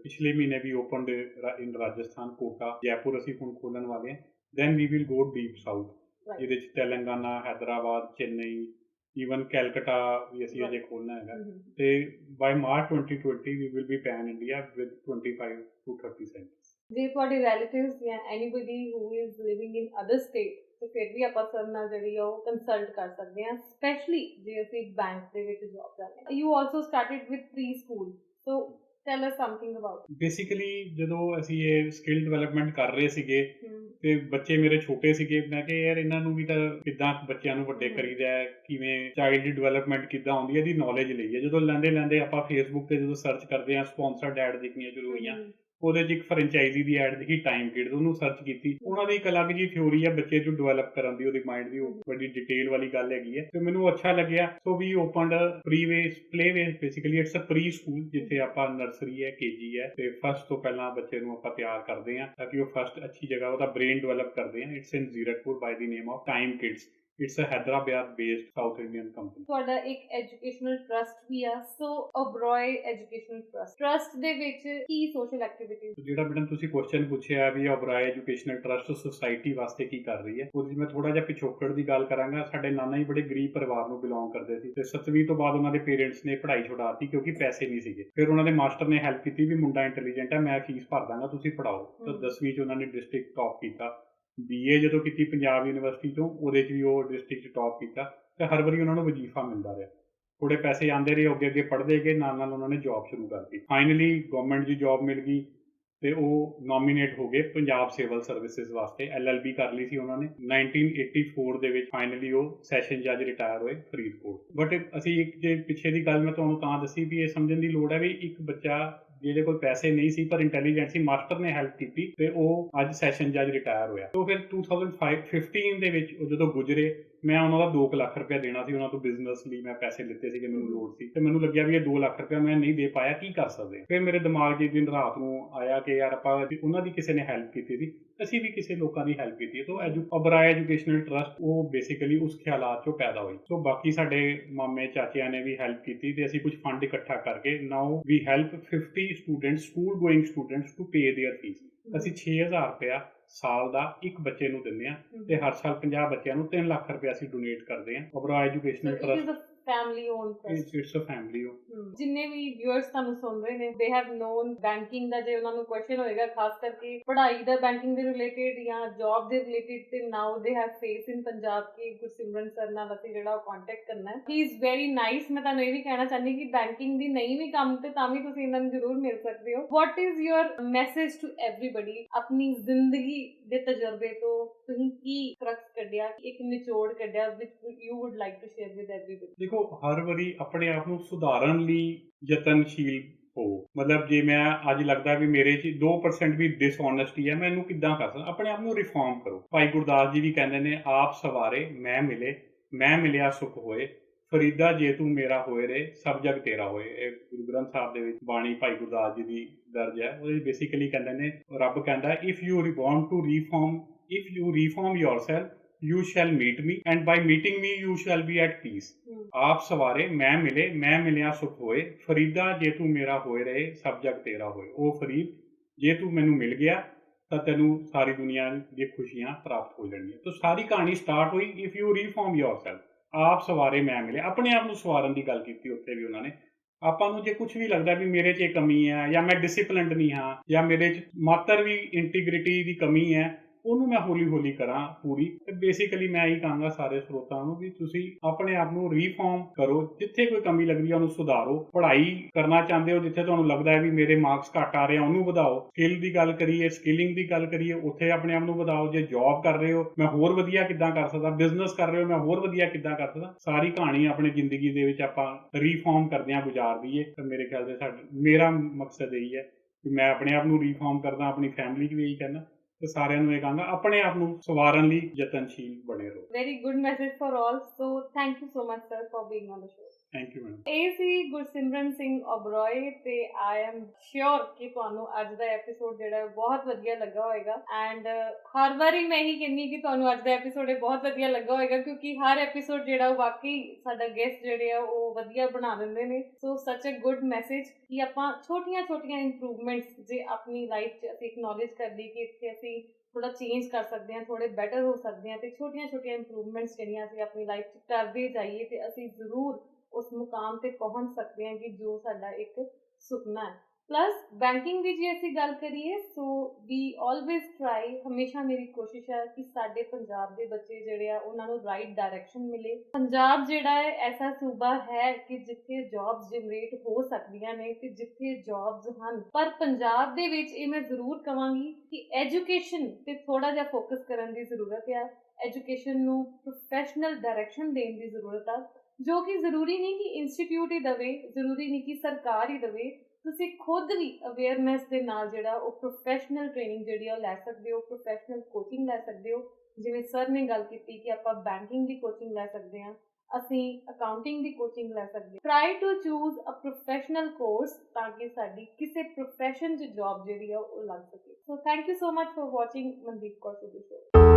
ਪਿਛਲੇ ਮਹੀਨੇ we opened in Rajasthan, Kota, Jaipur ਅਸੀਂ ਹੁਣ ਖੋਲਣ ਵਾਲੇ ਹਾਂ। Then we will go deep south, ਜਿਹਦੇ 'ਚ ਤੇਲੰਗਾਨਾ, ਹੈਦਰਾਬਾਦ, ਚੇਨਈ, ਈਵਨ ਕੈਲਕਟਾ ਵੀ ਅਸੀਂ ਅਜੇ ਖੋਲ੍ਹਣਾ ਹੈਗਾ। ਤੇ by March 2020 we will be pan India with 25 to 30 centres. ਜੇ ਤੁਹਾਡੇ ਰਿਲੇਟਿਵਸ ਜਾਂ anybody who is living in other state ਤੇ ਫਿਰ ਵੀ ਆਪਾਂ ਸਰ ਨਾਲ ਜਿਹੜੀ ਆ ਉਹ ਕੰਸਲਟ ਕਰ ਸਕਦੇ ਹਾਂ, ਸਪੈਸ਼ਲੀ ਜੇ ਅਸੀਂ ਬੈਂਕ ਦੇ ਵਿੱਚ ਜੌਬ ਕਰਨੀ ਹੈ। You also started with preschool, so tell us something about. Basically ਜਦੋਂ ਅਸੀਂ ਇਹ ਸਕਿੱਲ ਡਿਵੈਲਪਮੈਂਟ ਕਰ ਰਹੇ ਸੀਗੇ ਤੇ ਬੱਚੇ ਮੇਰੇ ਛੋਟੇ ਸੀਗੇ, ਮੈਂ ਕਿਹਾ ਯਾਰ ਇਹਨਾਂ ਨੂੰ ਵੀ ਤਾਂ ਕਿੱਦਾਂ ਬੱਚਿਆਂ ਨੂੰ ਵੱਡੇ ਕਰੀਦਾ ਹੈ, ਕਿਵੇਂ ਚਾਈਲਡ ਡਿਵੈਲਪਮੈਂਟ ਕਿੱਦਾਂ ਹੁੰਦੀ ਹੈ, ਇਹਦੀ ਨੌਲੇਜ ਲਈ ਹੈ। ਜਦੋਂ ਲੈਂਦੇ ਆਪਾਂ ਫੇਸਬੁੱਕ ਤੇ ਜਦੋਂ ਸਰਚ ਕਰਦੇ ਹਾਂ, ਸਪੌਂਸਰਡ ਐਡ ਦਿਖਣੀਆਂ ਸ਼ੁਰੂ ਹੋਈਆਂ। ਉਹਦੇ 'ਚ ਇੱਕ ਫਰੈਂਚਾਈਜ਼ੀ ਦੀ ਐਡ ਦਿਖੀ, ਟਾਈਮ ਕਿਡਸ, ਉਹਨੂੰ ਸਰਚ ਕੀਤੀ। ਉਹਨਾਂ ਦੀ ਇੱਕ ਅਲੱਗ ਜਿਹੀ ਥਿਊਰੀ ਹੈ ਬੱਚੇ ਨੂੰ ਡਿਵੈਲਪ ਕਰਨ ਦੀ, ਉਹਦੀ ਮਾਈਂਡ ਦੀ, ਉਹ ਬੜੀ ਡਿਟੇਲ ਵਾਲੀ ਗੱਲ ਹੈਗੀ ਹੈ ਤੇ ਮੈਨੂੰ ਅੱਛਾ ਲੱਗਿਆ। So we opened Play Way, basically it's a preschool, ਜਿੱਥੇ ਆਪਾਂ ਨਰਸਰੀ ਹੈ, KG ਹੈ ਤੇ ਫਸਟ ਤੋਂ ਪਹਿਲਾਂ ਬੱਚੇ ਨੂੰ ਆਪਾਂ ਤਿਆਰ ਕਰਦੇ ਹਾਂ ਤਾਂ ਕਿ ਉਹ ਫਸਟ ਅੱਛੀ ਜਗ੍ਹਾ ਉਹਦਾ ਬ੍ਰੇਨ ਡਿਵੈਲਪ ਕਰਦੇ ਹਾਂ। It's in Zirakpur by the name of time kids. It's a Hyderabad based South Indian company. ਤੁਹਾਡਾ ਇੱਕ ਐਜੂਕੇਸ਼ਨਲ ਟਰਸਟ ਵੀ ਆ, ਸੋ ਓਬਰॉय ਐਜੂਕੇਸ਼ਨਲ ਟਰਸਟ ਦੇ ਵਿੱਚ ਕੀ ਸੋਸ਼ਲ ਐਕਟੀਵਿਟੀਜ਼? ਜਿਹੜਾ ਮੈਡਮ ਤੁਸੀਂ ਕੁਐਸਚਨ ਪੁੱਛਿਆ ਵੀ ਓਬਰॉय ਐਜੂਕੇਸ਼ਨਲ ਟਰਸਟ ਸੋਸਾਇਟੀ ਵਾਸਤੇ ਕੀ ਕਰ ਰਹੀ ਹੈ, ਉਹਦੀ ਮੈਂ ਥੋੜਾ ਜਿਹਾ ਪਿਛੋਕੜ ਦੀ ਗੱਲ ਕਰਾਂਗਾ। ਸਾਡੇ ਨਾਨਾ ਜੀ ਬੜੇ ਗਰੀਬ ਪਰਿਵਾਰ ਨੂੰ ਬਿਲੋਂਗ ਕਰਦੇ ਸੀ ਤੇ 7ਵੀਂ ਤੋਂ ਬਾਅਦ ਉਹਨਾਂ ਦੇ ਪੇਰੈਂਟਸ ਨੇ ਪੜ੍ਹਾਈ ਛੁਡਾਤੀ ਕਿਉਂਕਿ ਪੈਸੇ ਨਹੀਂ ਸੀਗੇ। ਫਿਰ ਉਹਨਾਂ ਦੇ ਮਾਸਟਰ ਨੇ ਹੈਲਪ ਕੀਤੀ ਵੀ ਮੁੰਡਾ ਇੰਟੈਲੀਜੈਂਟ ਹੈ, ਮੈਂ ਫੀਸ ਭਰ ਦਾਂਗਾ, ਤੁਸੀਂ ਪੜ੍ਹਾਓ। ਤਾਂ 10ਵੀਂ 'ਚ ਉਹਨਾਂ ਨੇ ਡਿਸਟ੍ਰਿਕਟ ਟੌਪ ਕੀਤਾ। BA ਜਦੋਂ ਕੀਤੀ ਪੰਜਾਬ ਯੂਨੀਵਰਸਿਟੀ ਤੋਂ, ਉਹਦੇ 'ਚ ਵੀ ਉਹ ਡਿਸਟ੍ਰਿਕਟ 'ਚ ਟੌਪ ਕੀਤਾ ਤੇ ਹਰ ਵਾਰੀ ਉਹਨਾਂ ਨੂੰ ਵਜ਼ੀਫਾ ਮਿਲਦਾ ਰਿਹਾ। ਥੋੜ੍ਹੇ ਪੈਸੇ ਆਉਂਦੇ ਰਹੇ, ਅੱਗੇ ਪੜ੍ਹਦੇ ਗਏ, ਨਾਲ ਉਹਨਾਂ ਨੇ ਜੌਬ ਸ਼ੁਰੂ ਕਰਤੀ। ਫਾਈਨਲੀ ਗਵਰਨਮੈਂਟ ਦੀ ਜੌਬ ਮਿਲ ਗਈ ਤੇ ਉਹ ਨੋਮੀਨੇਟ ਹੋ ਗਏ ਪੰਜਾਬ ਸਿਵਲ ਸਰਵਿਸਿਜ਼ ਵਾਸਤੇ। LLB ਕਰ ਲਈ ਸੀ ਉਹਨਾਂ ਨੇ। 1984 ਦੇ ਵਿੱਚ ਫਾਈਨਲੀ ਉਹ ਸੈਸ਼ਨ ਜੱਜ ਰਿਟਾਇਰ ਹੋਏ ਫਰੀਦਕੋਟ। ਬਟ ਅਸੀਂ ਇੱਕ ਜੇ ਪਿੱਛੇ ਦੀ ਗੱਲ ਮੈਂ ਤੁਹਾਨੂੰ ਤਾਂ ਦੱਸੀ ਵੀ ਇਹ ਸਮਝਣ ਦੀ ਲੋੜ ਹੈ ਵੀ ਇੱਕ ਬੱਚਾ ਜਿਹਦੇ ਕੋਲ ਪੈਸੇ ਨਹੀਂ ਸੀ ਪਰ ਇੰਟੈਲੀਜੈਂਟ ਸੀ, ਮਾਸਟਰ ਨੇ ਹੈਲਪ ਕੀਤੀ ਤੇ ਉਹ ਅੱਜ ਸੈਸ਼ਨ ਜੱਜ ਰਿਟਾਇਰ ਹੋਇਆ। ਤੋਂ ਫਿਰ 2015 ਦੇ ਵਿੱਚ ਉਹ ਜਦੋਂ ਗੁਜਰੇ, ਮੈਂ ਉਹਨਾਂ ਦਾ 2 ਲੱਖ ਰੁਪਇਆ ਦੇਣਾ ਸੀ ਉਹਨਾਂ ਤੋਂ, ਬਿਜ਼ਨਸ ਲਈ ਮੈਂ ਪੈਸੇ ਲਿੱਤੇ ਸੀਗੇ, ਮੈਨੂੰ ਲੋੜ ਸੀ ਤੇ ਮੈਨੂੰ ਲੱਗਿਆ ਵੀ ਇਹ 2 ਲੱਖ ਰੁਪਇਆ ਮੈਂ ਨਹੀਂ ਦੇ ਪਾਇਆ, ਕੀ ਕਰ ਸਕਦੇ। ਫਿਰ ਮੇਰੇ ਦਿਮਾਗ 'ਚ ਇੱਕ ਦਿਨ ਰਾਤ ਨੂੰ ਆਇਆ ਕਿ ਯਾਰ ਆਪਾਂ ਉਹਨਾਂ ਦੀ ਕਿਸੇ ਨੇ ਹੈਲਪ ਕੀਤੀ ਸੀ, ਅਸੀਂ ਵੀ ਕਿਸੇ ਲੋਕਾਂ ਦੀ ਹੈਲਪ ਕੀਤੀ ਹੈ। ਤਾਂ ਓਬਰਾਏ ਐਜੂਕੇਸ਼ਨਲ ਟਰਸਟ ਉਹ ਬੇਸਿਕਲੀ ਉਸ ਖਿਆਲਾਤ 'ਚੋਂ ਪੈਦਾ ਹੋਈ। ਸੋ ਬਾਕੀ ਸਾਡੇ ਮਾਮੇ ਚਾਚਿਆਂ ਨੇ ਵੀ ਹੈਲਪ ਕੀਤੀ ਤੇ ਅਸੀਂ ਕੁਝ ਫੰਡ ਇਕੱਠਾ ਕਰਕੇ now we help 50 students, school going students to pay their fees. ਅਸੀਂ 6000 ਰੁਪਇਆ ਸਾਲ ਦਾ ਇੱਕ ਬੱਚੇ ਨੂੰ ਦਿੰਦੇ ਆ ਤੇ ਹਰ ਸਾਲ 50 ਬੱਚਿਆਂ ਨੂੰ 3 ਲੱਖ ਰੁਪਇਆ ਅਸੀਂ ਡੋਨੇਟ ਕਰਦੇ ਆ। Oberoi educational trust family owned trust. It's a family owned. ਜਿੰਨੇ ਵੀ viewers ਤੁਹਾਨੂੰ ਸੁਣ ਰਹੇ ਨੇ, they have known banking ਦਾ ਜੇ ਉਹਨਾਂ ਨੂੰ question ਹੋਏਗਾ, ਖਾਸ ਕਰਕੇ ਪੜ੍ਹਾਈ ਦਾ banking ਦੇ related ਜਾਂ job ਦੇ related, ਤੇ now they have faith in Punjab ਕਿ ਗੁਰਸਿਮਰਨ ਸਰ ਨਾਲ ਅਸੀਂ ਜਿਹੜਾ ਉਹ contact ਕਰਨਾ ਹੈ। He is very nice। ਮੈਂ ਤੁਹਾਨੂੰ ਇਹ ਵੀ ਕਹਿਣਾ ਚਾਹੁੰਦੀ ਕਿ banking ਦੀ ਨਹੀਂ ਵੀ ਕੰਮ ਤੇ ਤਾਂ ਵੀ ਤੁਸੀਂ ਇਹਨਾਂ ਨੂੰ ਜ਼ਰੂਰ ਮਿਲ ਸਕਦੇ ਹੋ। What is your message to everybody? ਆਪਣੀ ਜ਼ਿੰਦਗੀ ਦੇ ਤਜਰਬੇ ਤੋਂ ਤੁਸੀਂ ਕੀ crux ਕੱਢਿਆ, ਇੱਕ ਨਿਚੋੜ ਕੱਢਿਆ which you would like to share with everybody? ਹਰ ਵਾਰੀ ਆਪਣੇ ਆਪ ਨੂੰ ਸੁਧਾਰਨ ਲਈ ਯਤਨਸ਼ੀਲ ਹੋ। ਮਤਲਬ ਜੇ ਮੈਂ ਅੱਜ ਲੱਗਦਾ ਵੀ ਮੇਰੇ 'ਚ 2% ਵੀ ਡਿਸਓਨੈਸਟੀ ਹੈ, ਮੈਂ ਇਹਨੂੰ ਕਿੱਦਾਂ ਕਰ ਸਕਦਾ? ਆਪਣੇ ਆਪ ਨੂੰ ਰਿਫਾਰਮ ਕਰੋ। ਭਾਈ ਗੁਰਦਾਸ ਜੀ ਵੀ ਕਹਿੰਦੇ ਨੇ, ਆਪ ਸਵਾਰੇ ਮੈਂ ਮਿਲੇ, ਮੈਂ ਮਿਲਿਆ ਸੁਖ ਹੋਏ, ਫਰੀਦਾ ਜੇ ਤੂੰ ਮੇਰਾ ਹੋਏ ਰੇ, ਸਭ ਜਗ ਤੇਰਾ ਹੋਏ। ਇਹ ਗੁਰੂ ਗ੍ਰੰਥ ਸਾਹਿਬ ਦੇ ਵਿੱਚ ਬਾਣੀ ਭਾਈ ਗੁਰਦਾਸ ਜੀ ਦੀ ਦਰਜ ਹੈ। ਉਹਦੇ ਬੇਸਿਕਲੀ ਕਹਿੰਦੇ ਨੇ, ਰੱਬ ਕਹਿੰਦਾ if you want to reform yourself, you shall meet me, and by meeting me you shall be at peace. ਆਪ ਸਵਾਰੇ ਮੈਂ ਮਿਲੇ, ਮੈਂ ਮਿਲਿਆ ਸੁਖ ਹੋਏ, ਫਰੀਦਾ ਜੇ ਤੂੰ ਮੇਰਾ ਹੋਏ ਰਹੇ, ਸਭ ਜਗ ਤੇਰਾ ਹੋਏ। ਉਹ ਫਰੀਦ, ਜੇ ਤੂੰ ਮੈਨੂੰ ਮਿਲ ਗਿਆ ਤਾਂ ਤੈਨੂੰ ਸਾਰੀ ਦੁਨੀਆ ਦੀ ਖੁਸ਼ੀਆਂ ਪ੍ਰਾਪਤ ਹੋ ਜਾਣਗੀਆਂ। ਤਾਂ ਸਾਰੀ ਕਹਾਣੀ ਸਟਾਰਟ ਹੋਈ ਇਫ ਯੂ ਰੀਫਾਰਮ yourself, ਆਪ ਸਵਾਰੇ ਮੈਂ ਮਿਲੇ। ਆਪਣੇ ਆਪ ਨੂੰ ਸਵਾਰਨ ਦੀ ਗੱਲ ਕੀਤੀ ਉੱਥੇ ਵੀ ਉਹਨਾਂ ਨੇ। ਆਪਾਂ ਨੂੰ ਜੇ ਕੁਝ ਵੀ ਲੱਗਦਾ ਵੀ ਮੇਰੇ 'ਚ ਇਹ ਕਮੀ ਹੈ, ਜਾਂ ਮੈਂ ਡਿਸਿਪਲਿਨਡ ਨਹੀਂ ਹਾਂ, ਜਾਂ ਮੇਰੇ 'ਚ ਮਾਤਰ ਵੀ ਇੰਟੀਗ੍ਰਿਟੀ ਦੀ ਕਮੀ ਹੈ, ਉਹਨੂੰ ਮੈਂ ਹੌਲੀ ਹੌਲੀ ਕਰਾਂ ਪੂਰੀ। ਤੇ ਬੇਸਿਕਲੀ ਮੈਂ ਇਹੀ ਕਹਾਂਗਾ ਸਾਰੇ ਸਰੋਤਾਂ ਨੂੰ ਵੀ ਤੁਸੀਂ ਆਪਣੇ ਆਪ ਨੂੰ ਰੀਫਾਰਮ ਕਰੋ। ਜਿੱਥੇ ਕੋਈ ਕਮੀ ਲੱਗਦੀ ਹੈ ਉਹਨੂੰ ਸੁਧਾਰੋ। ਪੜ੍ਹਾਈ ਕਰਨਾ ਚਾਹੁੰਦੇ ਹੋ, ਜਿੱਥੇ ਤੁਹਾਨੂੰ ਲੱਗਦਾ ਹੈ ਵੀ ਮੇਰੇ ਮਾਰਕਸ ਘੱਟ ਆ ਰਹੇ ਆ, ਉਹਨੂੰ ਵਧਾਓ। ਸਕਿੱਲ ਦੀ ਗੱਲ ਕਰੀਏ, ਸਕਿਲਿੰਗ ਦੀ ਗੱਲ ਕਰੀਏ, ਉੱਥੇ ਆਪਣੇ ਆਪ ਨੂੰ ਵਧਾਓ। ਜੇ ਜੌਬ ਕਰ ਰਹੇ ਹੋ, ਮੈਂ ਹੋਰ ਵਧੀਆ ਕਿੱਦਾਂ ਕਰ ਸਕਦਾ? ਬਿਜ਼ਨਸ ਕਰ ਰਹੇ ਹੋ, ਮੈਂ ਹੋਰ ਵਧੀਆ ਕਿੱਦਾਂ ਕਰ ਸਕਦਾ? ਸਾਰੀ ਕਹਾਣੀ ਆਪਣੀ ਜ਼ਿੰਦਗੀ ਦੇ ਵਿੱਚ ਆਪਾਂ ਰੀਫਾਰਮ ਕਰਦਿਆਂ ਗੁਜ਼ਾਰ ਦਈਏ। ਤਾਂ ਮੇਰੇ ਖਿਆਲ ਦੇ ਮੇਰਾ ਮਕਸਦ ਇਹੀ ਹੈ ਕਿ ਮੈਂ ਆਪਣੇ ਆਪ ਨੂੰ ਰੀਫਾਰਮ ਕਰਦਾ, ਆਪਣੀ ਫੈਮਿਲੀ 'ਚ ਵੀ ਇਹੀ ਕਰਨਾ ਤੇ ਸਾਰਿਆਂ ਨੂੰ ਇਹ ਕਹਾਂਗਾ ਆਪਣੇ ਆਪ ਨੂੰ ਸਵਾਰਨ ਲਈ ਯਤਨਸ਼ੀਲ ਬਣੇ ਰਹੋ। Very good message for all. So thank you so much sir for being on the show. Thank you madam. ਇਹ ਸੀ ਗੁਰਸਿਮਰਨ ਸਿੰਘ ਓਬਰਾਏ ਤੇ ਆਈ ਐਮ ਸ਼ੋਰ ਕਿ ਤੁਹਾਨੂੰ ਅੱਜ ਦਾ ਐਪੀਸੋਡ ਜਿਹੜਾ ਬਹੁਤ ਵਧੀਆ ਲੱਗਾ ਹੋਏਗਾ। ਐਂਡ ਹਰ ਵਾਰੀ ਮੈਂ ਇਹੀ ਕਹਿੰਦੀ ਕਿ ਤੁਹਾਨੂੰ ਅੱਜ ਦਾ ਐਪੀਸੋਡ ਬਹੁਤ ਵਧੀਆ ਲੱਗਾ ਹੋਏਗਾ, ਕਿਉਂਕਿ ਹਰ ਐਪੀਸੋਡ ਜਿਹੜਾ ਉਹ ਵਾਕਈ ਸਾਡਾ ਗੈਸਟ ਜਿਹੜੇ ਆ ਉਹ ਵਧੀਆ ਬਣਾ ਦਿੰਦੇ ਨੇ। ਸੋ ਸੱਚ ਅ ਗੁੱਡ ਮੈਸੇਜ ਕਿ ਆਪਾਂ ਛੋਟੀਆਂ ਇੰਪਰੂਵਮੈਂਟਸ ਜੇ ਆਪਣੀ ਲਾਈਫ 'ਚ ਅਸੀਂ ਐਕਨੋਲੇਜ ਕਰ ਲਈ ਕਿ ਇੱਥੇ ਅਸੀਂ ਥੋੜਾ ਚੇਂਜ ਕਰ ਸਕਦੇ ਹਾਂ, ਥੋੜੇ ਬੈਟਰ ਹੋ ਸਕਦੇ ਹਾਂ, ਤੇ ਛੋਟੀਆਂ ਇੰਪਰੂਵਮੈਂਟਸ ਜਿਹੜੀਆਂ ਅਸੀਂ ਆਪਣੀ ਲਾਈਫ 'ਚ ਕਰਦੇ ਜਾਈਏ ਤੇ ਅਸੀਂ ਜ਼ਰੂਰ ਉਸ ਮੁਕਾਮ ਤੇ ਪਹੁੰਚ ਸਕਦੇ ਹਾਂ ਕਿ ਜੋ ਸਾਡਾ ਇੱਕ ਸੁਪਨਾ ਹੈ। ਪਲੱਸ ਬੈਂਕਿੰਗ ਦੀ ਜੇ ਅਸੀਂ ਗੱਲ ਕਰੀਏ, ਸੋ ਵੀ ਆਲਵੇਜ਼ ਟਰਾਈ, ਹਮੇਸ਼ਾ ਮੇਰੀ ਕੋਸ਼ਿਸ਼ ਹੈ ਕਿ ਸਾਡੇ ਪੰਜਾਬ ਦੇ ਬੱਚੇ ਜਿਹੜੇ ਆ ਉਹਨਾਂ ਨੂੰ ਰਾਈਟ ਡਾਇਰੈਕਸ਼ਨ ਮਿਲੇ। ਪੰਜਾਬ ਜਿਹੜਾ ਹੈ ਐਸਾ ਸੂਬਾ ਹੈ ਕਿ ਜਿੱਥੇ ਜੌਬਸ ਜਨਰੇਟ ਹੋ ਸਕਦੀਆਂ ਨੇ ਤੇ ਜਿੱਥੇ ਜੌਬਸ ਹਨ, ਪਰ ਪੰਜਾਬ ਦੇ ਵਿੱਚ ਇਹ ਮੈਂ ਜ਼ਰੂਰ ਕਵਾਂਗੀ ਕਿ ਐਜੂਕੇਸ਼ਨ ਤੇ ਥੋੜਾ ਜਿਹਾ ਫੋਕਸ ਕਰਨ ਦੀ ਜ਼ਰੂਰਤ ਆ। ਐਜੂਕੇਸ਼ਨ ਨੂੰ ਪ੍ਰੋਫੈਸ਼ਨਲ ਡਾਇਰੈਕਸ਼ਨ ਦੇਣ ਦੀ ਜ਼ਰੂਰਤ ਆ, ਜੋ ਕਿ ਜ਼ਰੂਰੀ ਨਹੀਂ ਕਿ ਇੰਸਟੀਟਿਊਟ ਹੀ ਦੇਵੇ, ਜ਼ਰੂਰੀ ਨਹੀਂ ਕਿ ਸਰਕਾਰ ਹੀ ਦੇਵੇ। ਤੁਸੀਂ ਖੁਦ ਵੀ ਅਵੇਅਰਨੈਸ ਦੇ ਨਾਲ ਜਿਹੜਾ ਉਹ ਪ੍ਰੋਫੈਸ਼ਨਲ ਟ੍ਰੇਨਿੰਗ ਜਿਹੜੀ ਉਹ ਲੈ ਸਕਦੇ ਹੋ, ਪ੍ਰੋਫੈਸ਼ਨਲ ਕੋਚਿੰਗ ਲੈ ਸਕਦੇ ਹੋ। ਜਿਵੇਂ ਸਰ ਨੇ ਗੱਲ ਕੀਤੀ ਕਿ ਆਪਾਂ ਬੈਂਕਿੰਗ ਦੀ ਕੋਚਿੰਗ ਲੈ ਸਕਦੇ ਹਾਂ, ਅਸੀਂ ਅਕਾਊਂਟਿੰਗ ਦੀ ਕੋਚਿੰਗ ਲੈ ਸਕਦੇ ਹਾਂ। Try to choose a professional course ਤਾਂ ਕਿ ਸਾਡੀ ਕਿਸੇ ਪ੍ਰੋਫੈਸ਼ਨ 'ਚ ਜੌਬ ਜਿਹੜੀ ਆ ਉਹ ਲੱਗ ਸਕੇ। So thank you so much for watching Mandeep Kaur Sidhu show.